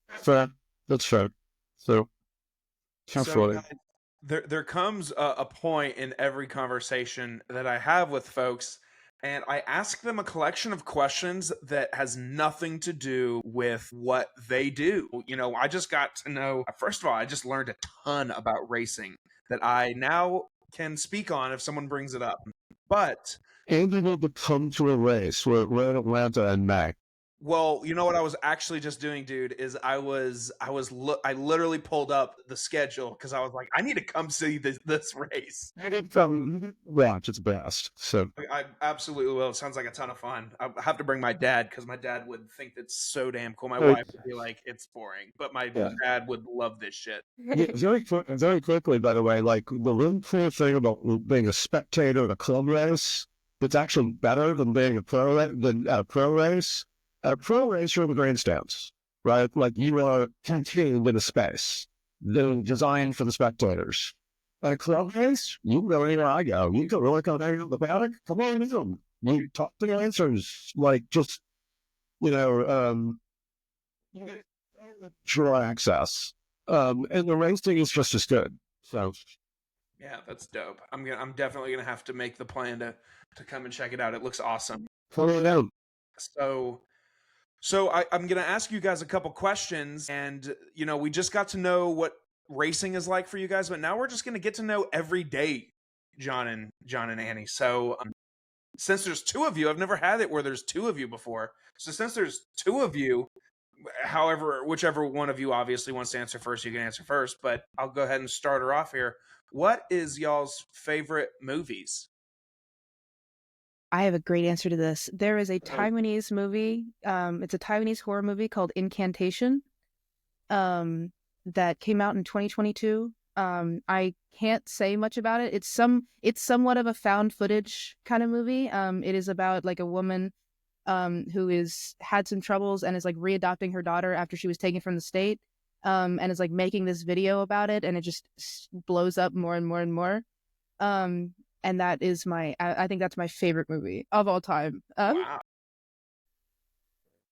fair. That's fair. So So there comes a point in every conversation that I have with folks, and I ask them a collection of questions that has nothing to do with what they do. You know, I just got to know, first of all, I just learned a ton about racing that I now can speak on if someone brings it up. But and you need to come to a race. We're at Atlanta and Mac. Well, you know what I was actually just doing, dude, is I literally pulled up the schedule because I was like, I need to come see this race. I did from watch its best. So I absolutely will. It sounds like a ton of fun. I have to bring my dad because my dad would think that's so damn cool. My wife would be like, it's boring, but my yeah. dad would love this shit. Yeah, very quickly, by the way, like the really cool thing about being a spectator at a club race, that's actually better than being a pro race. A pro race, you're in the grandstands, right? Like you are contained in a space. They're designed for the spectators. At a club race, you go anywhere I go. You can really come hang out in the paddock. Come on in. You talk to the answers, like just you know, you get draw access. And the racing is just as good. So Yeah, that's dope. I'm definitely gonna have to make the plan to come and check it out. It looks awesome. follow it out. So I'm gonna ask you guys a couple questions, and we just got to know what racing is like for you guys, but now we're just gonna get to know every day John and Annie. So since there's two of you, I've never had it where there's two of you before. So since there's two of you, however, whichever one of you obviously wants to answer first, you can answer first. But I'll go ahead and start her off here. What is y'all's favorite movies? I have a great answer to this. There is a Taiwanese movie. It's a Taiwanese horror movie called Incantation. That came out in 2022. I can't say much about it. It's somewhat of a found footage kind of movie. It is about like a woman who is had some troubles and is like readopting her daughter after she was taken from the state, and is like making this video about it, and it just blows up more and more and more. And that is I think that's my favorite movie of all time. Wow.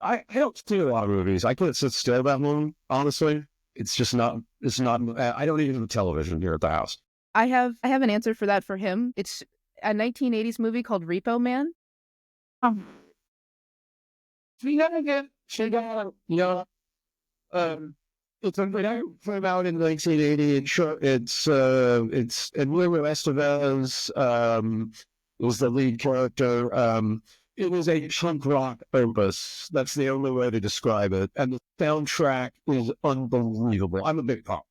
I don't see a lot of movies. I couldn't sit still that long, honestly. It's not, I don't even have television here at the house. I have an answer for that for him. It's a 1980s movie called Repo Man. It's a came out in 1980. It's Emilio Estevez was the lead character. It was a punk rock opus. That's the only way to describe it. And the soundtrack is unbelievable. I'm a big pop.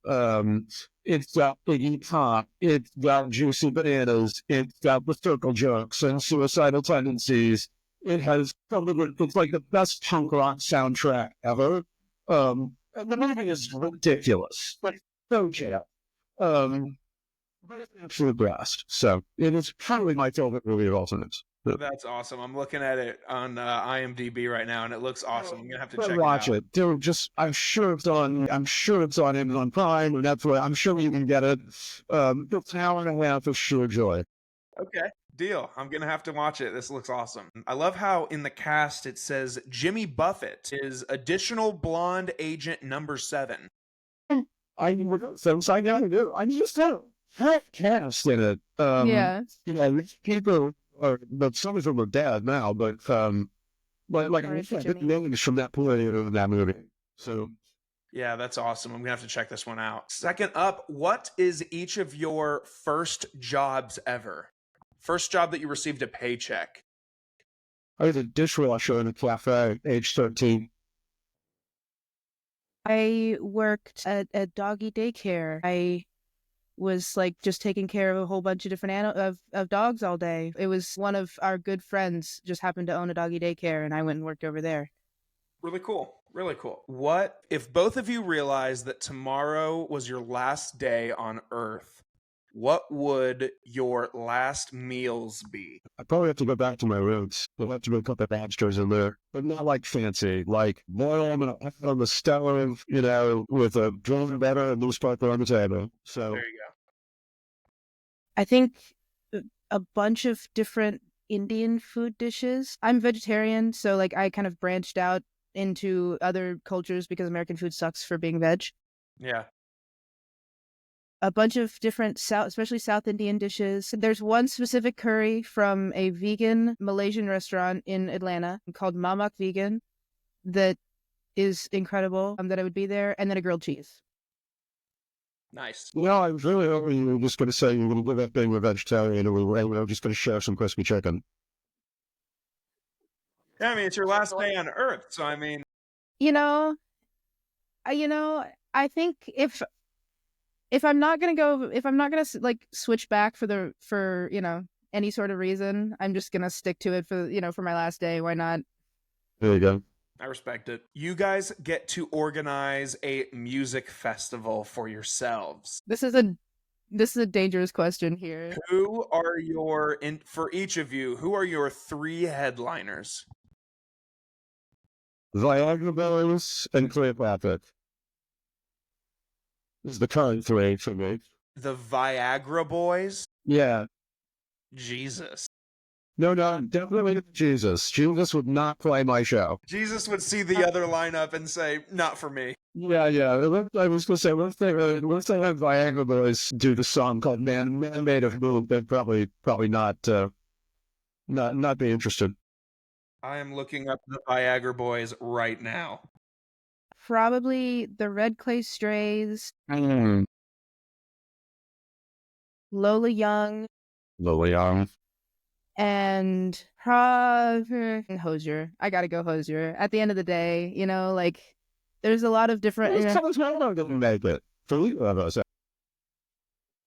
It's got Iggy Pop. It's got Juicy Bananas. It's got the circle jerks and suicidal tendencies. It's like the best punk rock soundtrack ever. And the movie is ridiculous, but so chill. But it's an absolute blast. So it is probably my favorite movie of all time. That's awesome. I'm looking at it on IMDb right now, and it looks awesome. I'm gonna have to check watch it out. Dude, I'm sure it's on Amazon Prime or Netflix. I'm sure you can get it. It's an hour and a half of sheer joy. Okay, deal. I'm gonna have to watch it. This looks awesome. I love how in the cast it says Jimmy Buffett is additional blonde agent number 7. I just have cast in it. Yeah. People but some of them are dead now, but like I think names from that period of that movie. So yeah, that's awesome. I'm gonna have to check this one out. Second up, what is each of your first jobs ever? First job that you received a paycheck? I was a dishwasher in a cafe, age 13. I worked at a doggy daycare. I was like just taking care of a whole bunch of different of dogs all day. It was one of our good friends just happened to own a doggy daycare, and I went and worked over there. Really cool. Really cool. What if both of you realized that tomorrow was your last day on Earth? What would your last meals be? I probably have to go back to my roots. I'll have to go put the lobsters in there, but not like fancy. Like boil them on the stove, with a drum butter and loose butter on the table. So there you go. I think a bunch of different Indian food dishes. I'm vegetarian, so like I kind of branched out into other cultures because American food sucks for being veg. Yeah. A bunch of different especially South Indian dishes. There's one specific curry from a vegan Malaysian restaurant in Atlanta called Mamak Vegan that is incredible, that I would be there, and then a grilled cheese. Nice. Well, I was really hoping you were just going to say you were going to live up being a vegetarian, or we were just going to share some crispy chicken. Yeah, I mean, it's your last day on Earth, so I mean, You know, I think if I'm not gonna go, if I'm not gonna like switch back for any sort of reason, I'm just gonna stick to it for my last day. Why not? There you go. I respect it. You guys get to organize a music festival for yourselves. This is a dangerous question here. Who are for each of you, who are your 3 headliners? Viagra Boys and Cleopatra. This is the current 3 for me. The Viagra Boys? Yeah. Jesus. No, definitely Jesus. Jesus would not play my show. Jesus would see the other lineup and say, not for me. Yeah. I was going to say, what if they have Viagra Boys do the song called Man Made of Moon? They'd probably not be interested. I am looking up the Viagra Boys right now. Probably the Red Clay Strays, Mm. Lola Young, Liliana. and Hosier. I gotta go Hosier. At the end of the day, like there's a lot of different. Make it.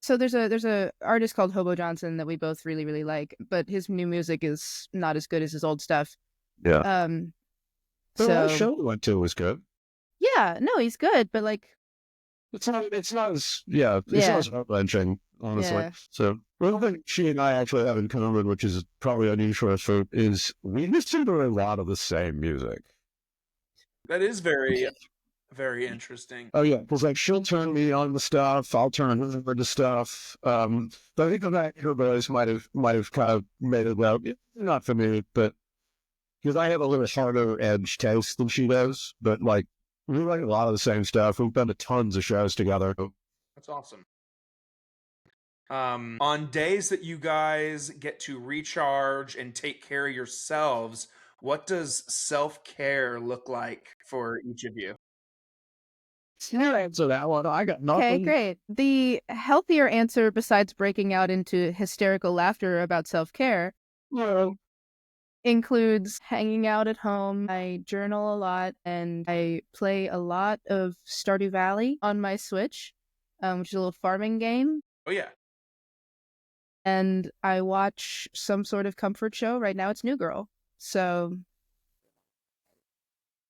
So there's a artist called Hobo Johnson that we both really really like, but his new music is not as good as his old stuff. Yeah. The So last show we went to was good. yeah, no, he's good, but like It's not as heart-wrenching, honestly. Yeah. So, one thing she and I actually have in common, which is probably unusual for, is we listen to a lot of the same music. That is very, very interesting. Oh, yeah, because like she'll turn me on the stuff, I'll turn her over to stuff. But I think that her boys might have kind of made it well, not for me, but because I have a little harder edge taste than she does, but like, we like a lot of the same stuff. We've been to tons of shows together. That's awesome. On days that you guys get to recharge and take care of yourselves, what does self-care look like for each of you? Answer that one. I got nothing. Okay, great. The healthier answer, besides breaking out into hysterical laughter about self-care, Well, includes hanging out at home. I journal a lot, and I play a lot of Stardew Valley on my Switch, which is a little farming game. Oh yeah. And I watch some sort of comfort show. Right now it's New Girl. So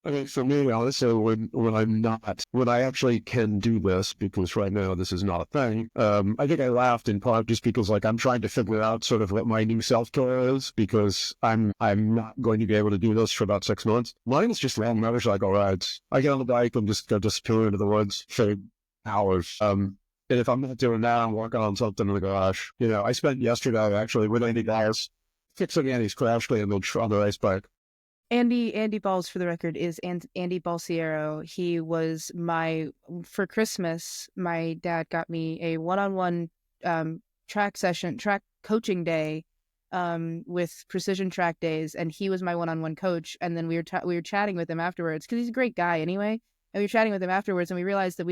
I mean, for me, honestly, when I actually can do this, because right now this is not a thing, I think I laughed in part just because, like, I'm trying to figure out sort of what my new self-care is, because I'm not going to be able to do this for about 6 months. Mine is just long motorcycle rides. I get on the bike and just go disappear into the woods for hours. And if I'm not doing that, I'm working on something in the garage. I spent yesterday actually with Andy Balls fixing Andy's crash damage on the race bike. Andy Balls, for the record, is Andy Balsiero. He was for Christmas, my dad got me a one-on-one track coaching day with Precision Track Days, and he was my one-on-one coach. And then we were chatting with him afterwards, because he's a great guy anyway. And we were chatting with him afterwards, and we realized that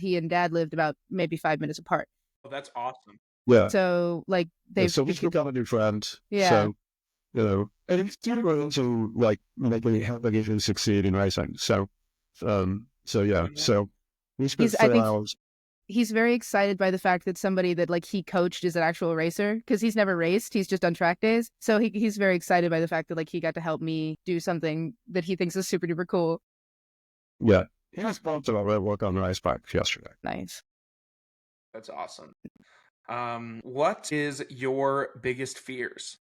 he and Dad lived about maybe 5 minutes apart. Oh, that's awesome. Yeah. So like So we've become a new friend. Yeah. So, and it's going to like helping him succeed in racing. So yeah. So we spent 4 hours. He's very excited by the fact that somebody that like he coached is an actual racer, because he's never raced. He's just done track days. So he's very excited by the fact that like he got to help me do something that he thinks is super duper cool. Yeah. He was pumped about work on the race bike yesterday. Nice. That's awesome. What is your biggest fears?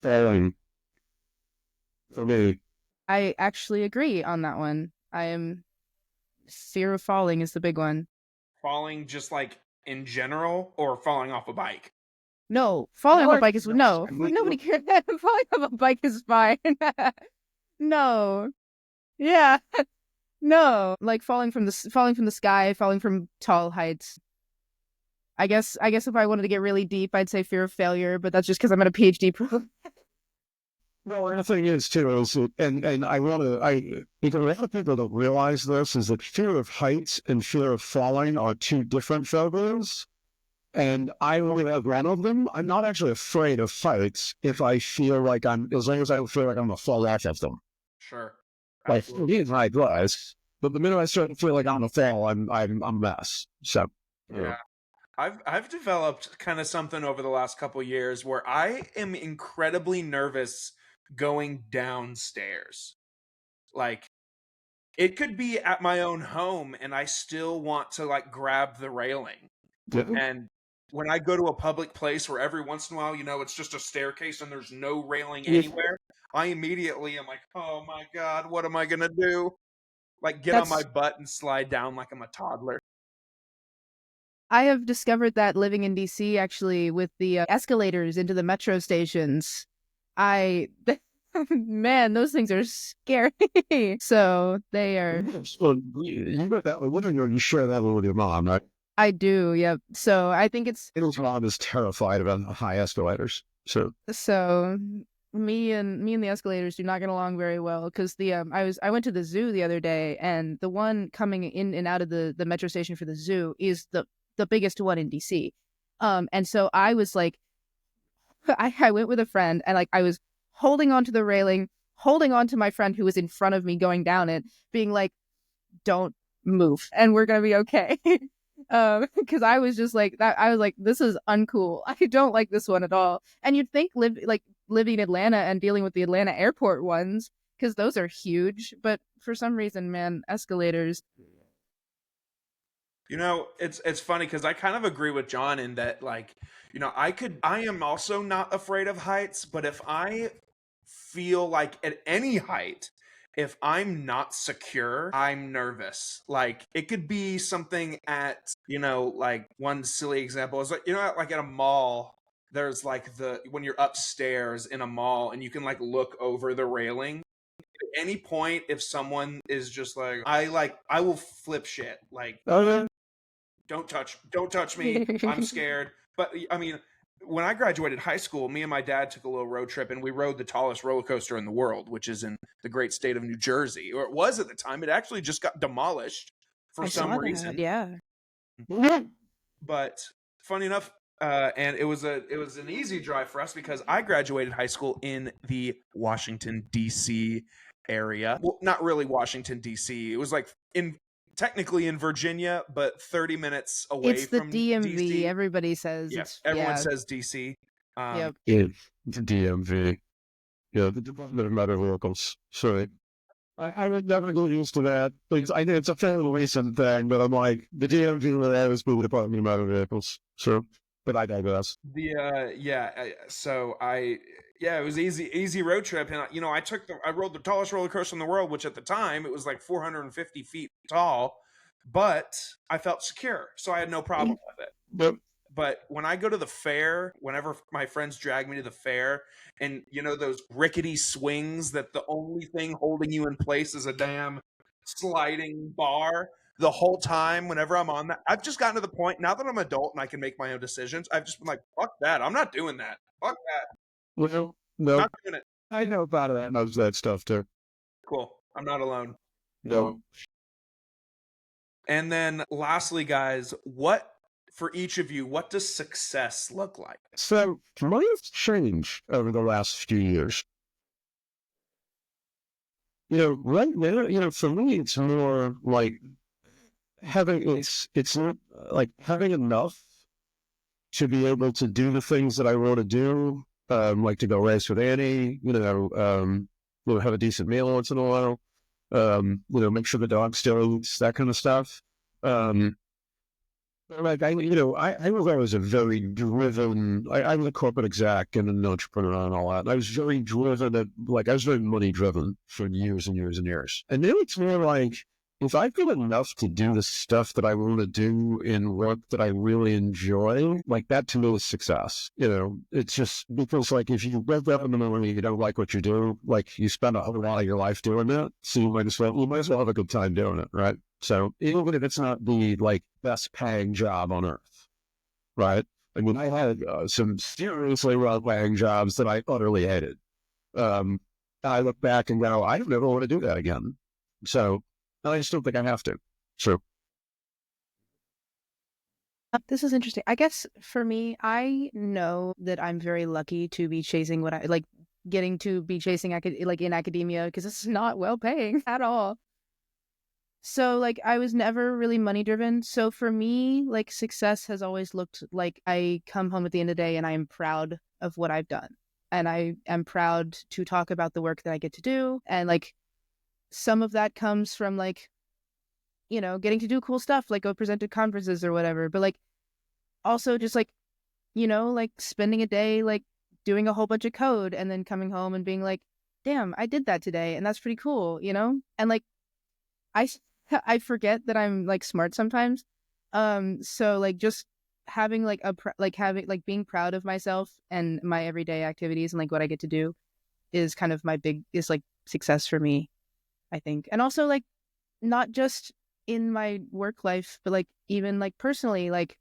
For me, I actually agree on that one. Fear of falling is the big one. Falling just like in general, or falling off a bike? No, falling off a bike is no. Nobody cares. Falling off a bike is fine. No. Yeah. No. Like falling from the sky, falling from tall heights. I guess if I wanted to get really deep, I'd say fear of failure, but that's just because I'm at a PhD program. Well, the thing is too, and because a lot of people don't realize this, is that fear of heights and fear of falling are two different phobias. And I only have one of them. I'm not actually afraid of fights if I feel like as long as I feel like I'm going to fall off of them. Sure. Like, for me, it's high glass. But the minute I start to feel like I'm going to fall, I'm a mess. So, Yeah. I've developed kind of something over the last couple years where I am incredibly nervous going downstairs. Like, it could be at my own home and I still want to like grab the railing. yeah. And when I go to a public place where every once in a while, it's just a staircase and there's no railing anywhere, I immediately am like, oh my God, what am I going to do? Like, get on my butt and slide down like I'm a toddler. I have discovered that living in DC, actually, with the escalators into the metro stations, man, those things are scary. So they are. So, you got that with you share that with your mom, right? I do, yep. So I think it's. His mom is terrified about high escalators. So Me and the escalators do not get along very well because I went to the zoo the other day, and the one coming in and out of the metro station for the zoo is the biggest one in DC. And so I was like, I went with a friend, and like I was holding onto the railing, holding on to my friend who was in front of me going down it, being like, don't move and we're gonna be okay. Because I was just like that. I was like, this is uncool. I don't like this one at all. And you'd think living in Atlanta and dealing with the Atlanta airport ones, because those are huge, but for some reason, man, escalators. It's funny because I kind of agree with John in that, like, I am also not afraid of heights, but if I feel like at any height, if I'm not secure, I'm nervous. Like, it could be something at, like one silly example is like, like at a mall, there's like when you're upstairs in a mall and you can like look over the railing. At any point, if someone is just like, I will flip shit. Like, don't touch me. I'm scared. But I mean, when I graduated high school, me and my dad took a little road trip and we rode the tallest roller coaster in the world, which is in the great state of New Jersey, or it was at the time. It actually just got demolished for some reason. Yeah. But funny enough, and it was an easy drive for us because I graduated high school in the Washington D.C. area. Well, not really Washington D.C. It was like technically in Virginia, but 30 minutes away It's the from DMV. DC. Everybody says. Yeah, everyone says DC. Yep. it's the DMV. Yeah, the Department of Motor Vehicles. So I would never get used to that. Because I know it's a fairly recent thing, but I'm like, the DMV there is the Department of Motor Vehicles. So, but I digress. It was easy road trip, and I rode the tallest roller coaster in the world, which at the time it was like 450 feet tall, but I felt secure, so I had no problem with it. Yep. But when I go to the fair, whenever my friends drag me to the fair, and those rickety swings that the only thing holding you in place is a damn sliding bar. The whole time, whenever I'm on that, I've just gotten to the point now that I'm an adult and I can make my own decisions. I've just been like, fuck that. I'm not doing that. Fuck that. Well, no, Not doing it. I know about that. Knows that stuff too. Cool. I'm not alone. No. And then lastly, guys, for each of you, what does success look like? So, money has changed over the last few years. Right now, for me, it's more like it's not like having enough to be able to do the things that I want to do, like to go race with Annie, have a decent meal once in a while, make sure the dog still eats, that kind of stuff. Like I was always a very driven. I'm a corporate exec and an entrepreneur and all that. And I was very driven. I was very money driven for years and years and years. And now it's more like if I've got enough to do the stuff that I want to do in work that I really enjoy, like that to me is success. It's just because like if you wake up in the morning, you don't like what you do, like you spend a whole lot of your life doing that, so you might as well have a good time doing it, right? So even if it's not the like best paying job on earth, right? I mean, I had some seriously well paying jobs that I utterly hated. I look back and go, I don't ever want to do that again. So I just don't think I have to. So This is interesting. I guess for me, I know that I'm very lucky to be chasing what I like, getting to be chasing like in academia, because it's not well paying at all. So like I was never really money driven. So for me, like success has always looked like I come home at the end of the day and I am proud of what I've done. And I am proud to talk about the work that I get to do. And like some of that comes from like, getting to do cool stuff, like go present at conferences or whatever. But like also just like, like spending a day like doing a whole bunch of code and then coming home and being like, damn, I did that today. And that's pretty cool, And like I I forget that I'm like smart sometimes. So like just having like having like being proud of myself and my everyday activities and like what I get to do is kind of is like success for me, I think. And also like not just in my work life, but like even like personally, like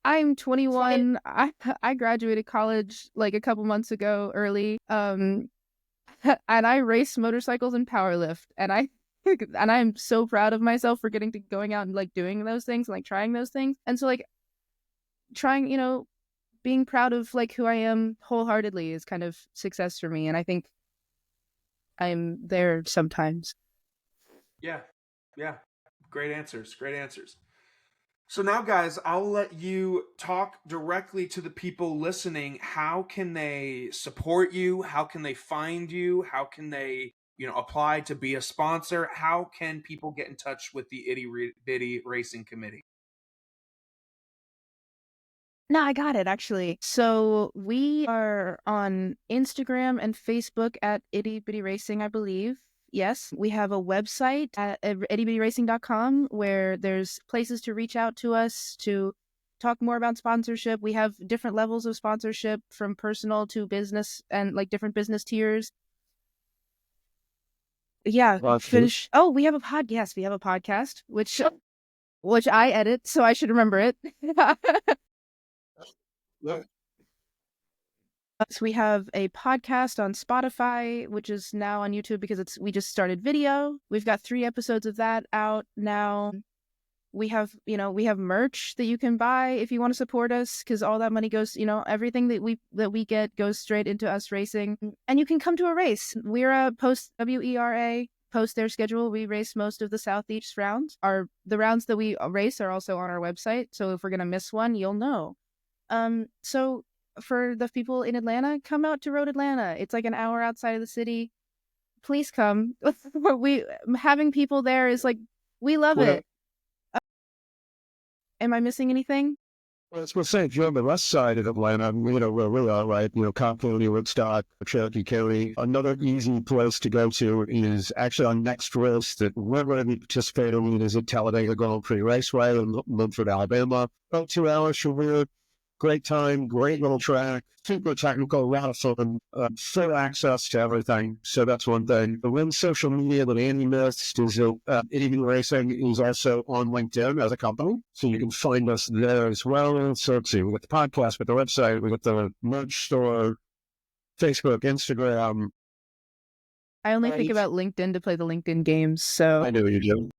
I'm 21. I graduated college like a couple months ago early. And I race motorcycles and powerlift, and I'm so proud of myself for getting to going out and like doing those things and like trying those things. And so like trying, being proud of like who I am wholeheartedly is kind of success for me. And I think I'm there sometimes. Yeah. Yeah. Great answers. Great answers. So now, guys, I'll let you talk directly to the people listening. How can they support you? How can they find you? How can they, apply to be a sponsor? How can people get in touch with the Itty Bitty Racing Committee? No, I got it actually. So we are on Instagram and Facebook at Itty Bitty Racing, I believe. Yes, we have a website at ittybitty.racing.com where there's places to reach out to us to talk more about sponsorship. We have different levels of sponsorship from personal to business and like different business tiers. Yeah, finish. Oh, we have a podcast. Yes, we have a podcast, which I edit, so I should remember it. So we have a podcast on Spotify, which is now on YouTube because we just started video. We've got 3 episodes of that out now. We have merch that you can buy if you want to support us, because all that money goes, everything that we get goes straight into us racing. And you can come to a race. We're a WERA. Post their schedule. We race most of the Southeast rounds. The rounds that we race are also on our website. So if we're gonna miss one, you'll know. So for the people in Atlanta, come out to Road Atlanta. It's like an hour outside of the city. Please come. Having people there is like, we love it. Am I missing anything? Well, as we're saying, if you're on the west side of Atlanta, we're really all right. Conkling, Woodstock, Cherokee County. Another easy place to go to is actually our next race that we're going to be participating in is at Talladega Grand Prix Raceway in Milford, Alabama. About 2 hours from here. Great time, great little track, super technical, a lot of fun, full access to everything. So that's one thing. The one social media that Annie missed is Itty Racing is also on LinkedIn as a company. So you can find us there as well. So let's see, with the podcast, with the website, with the merch store, Facebook, Instagram. I only think about LinkedIn to play the LinkedIn games, so. I know you do.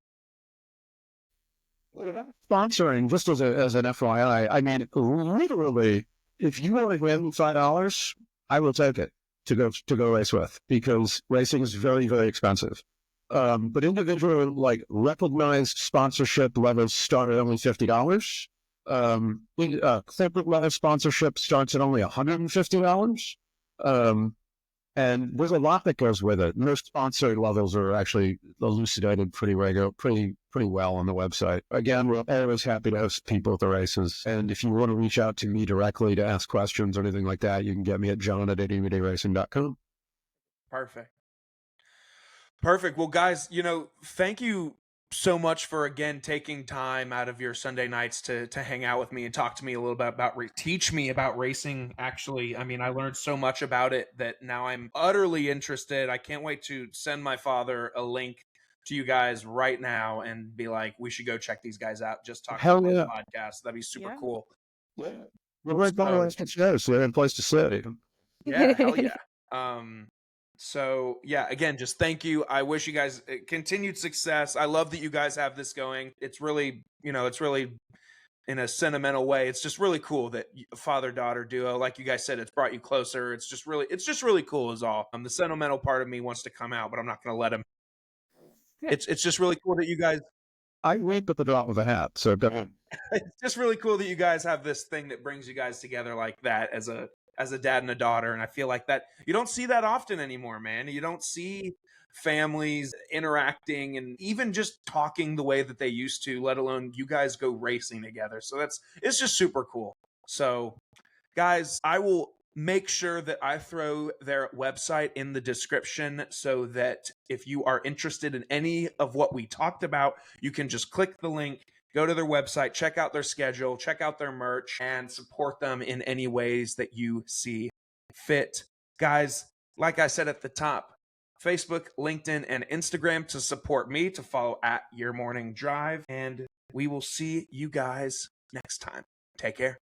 Sponsoring, just as an FYI, I mean, literally, if you only win $5, I will take it to go race with, because racing is very, very expensive. But individual, like, recognized sponsorship levels start at only $50. Corporate level sponsorship starts at only $150. And there's a lot that goes with it. Most sponsored levels are actually elucidated pretty well on the website. Again, we're always happy to host people at the races. And if you want to reach out to me directly to ask questions or anything like that, you can get me at john@ittybitty.racing.com. Perfect. Well, guys, thank you so much for, again, taking time out of your Sunday nights to hang out with me and talk to me a little bit about teach me about racing. Actually, I mean, I learned so much about it that now I'm utterly interested. I can't wait to send my father a link to you guys right now and be like, we should go check these guys out. Just talk about the podcast. That'd be super cool. Yeah. We're right by the last show, so they're in place to sit. Yeah, hell yeah. So yeah, again, just thank you. I wish you guys continued success. I love that you guys have this going. It's really, in a sentimental way. It's just really cool that father-daughter duo, like you guys said, it's brought you closer. It's just really cool is all. The sentimental part of me wants to come out, but I'm not going to let him. It's just really cool that you guys. I weep at the drop of a hat. So go ahead. It's just really cool that you guys have this thing that brings you guys together like that as a dad and a daughter. And I feel like that you don't see that often anymore, man. You don't see families interacting and even just talking the way that they used to, let alone you guys go racing together. So it's just super cool. So guys, I will make sure that I throw their website in the description so that if you are interested in any of what we talked about, you can just click the link, go to their website, check out their schedule, check out their merch, and support them in any ways that you see fit. Guys, like I said at the top, Facebook, LinkedIn, and Instagram to support me, to follow at Your Morning Drive. And we will see you guys next time. Take care.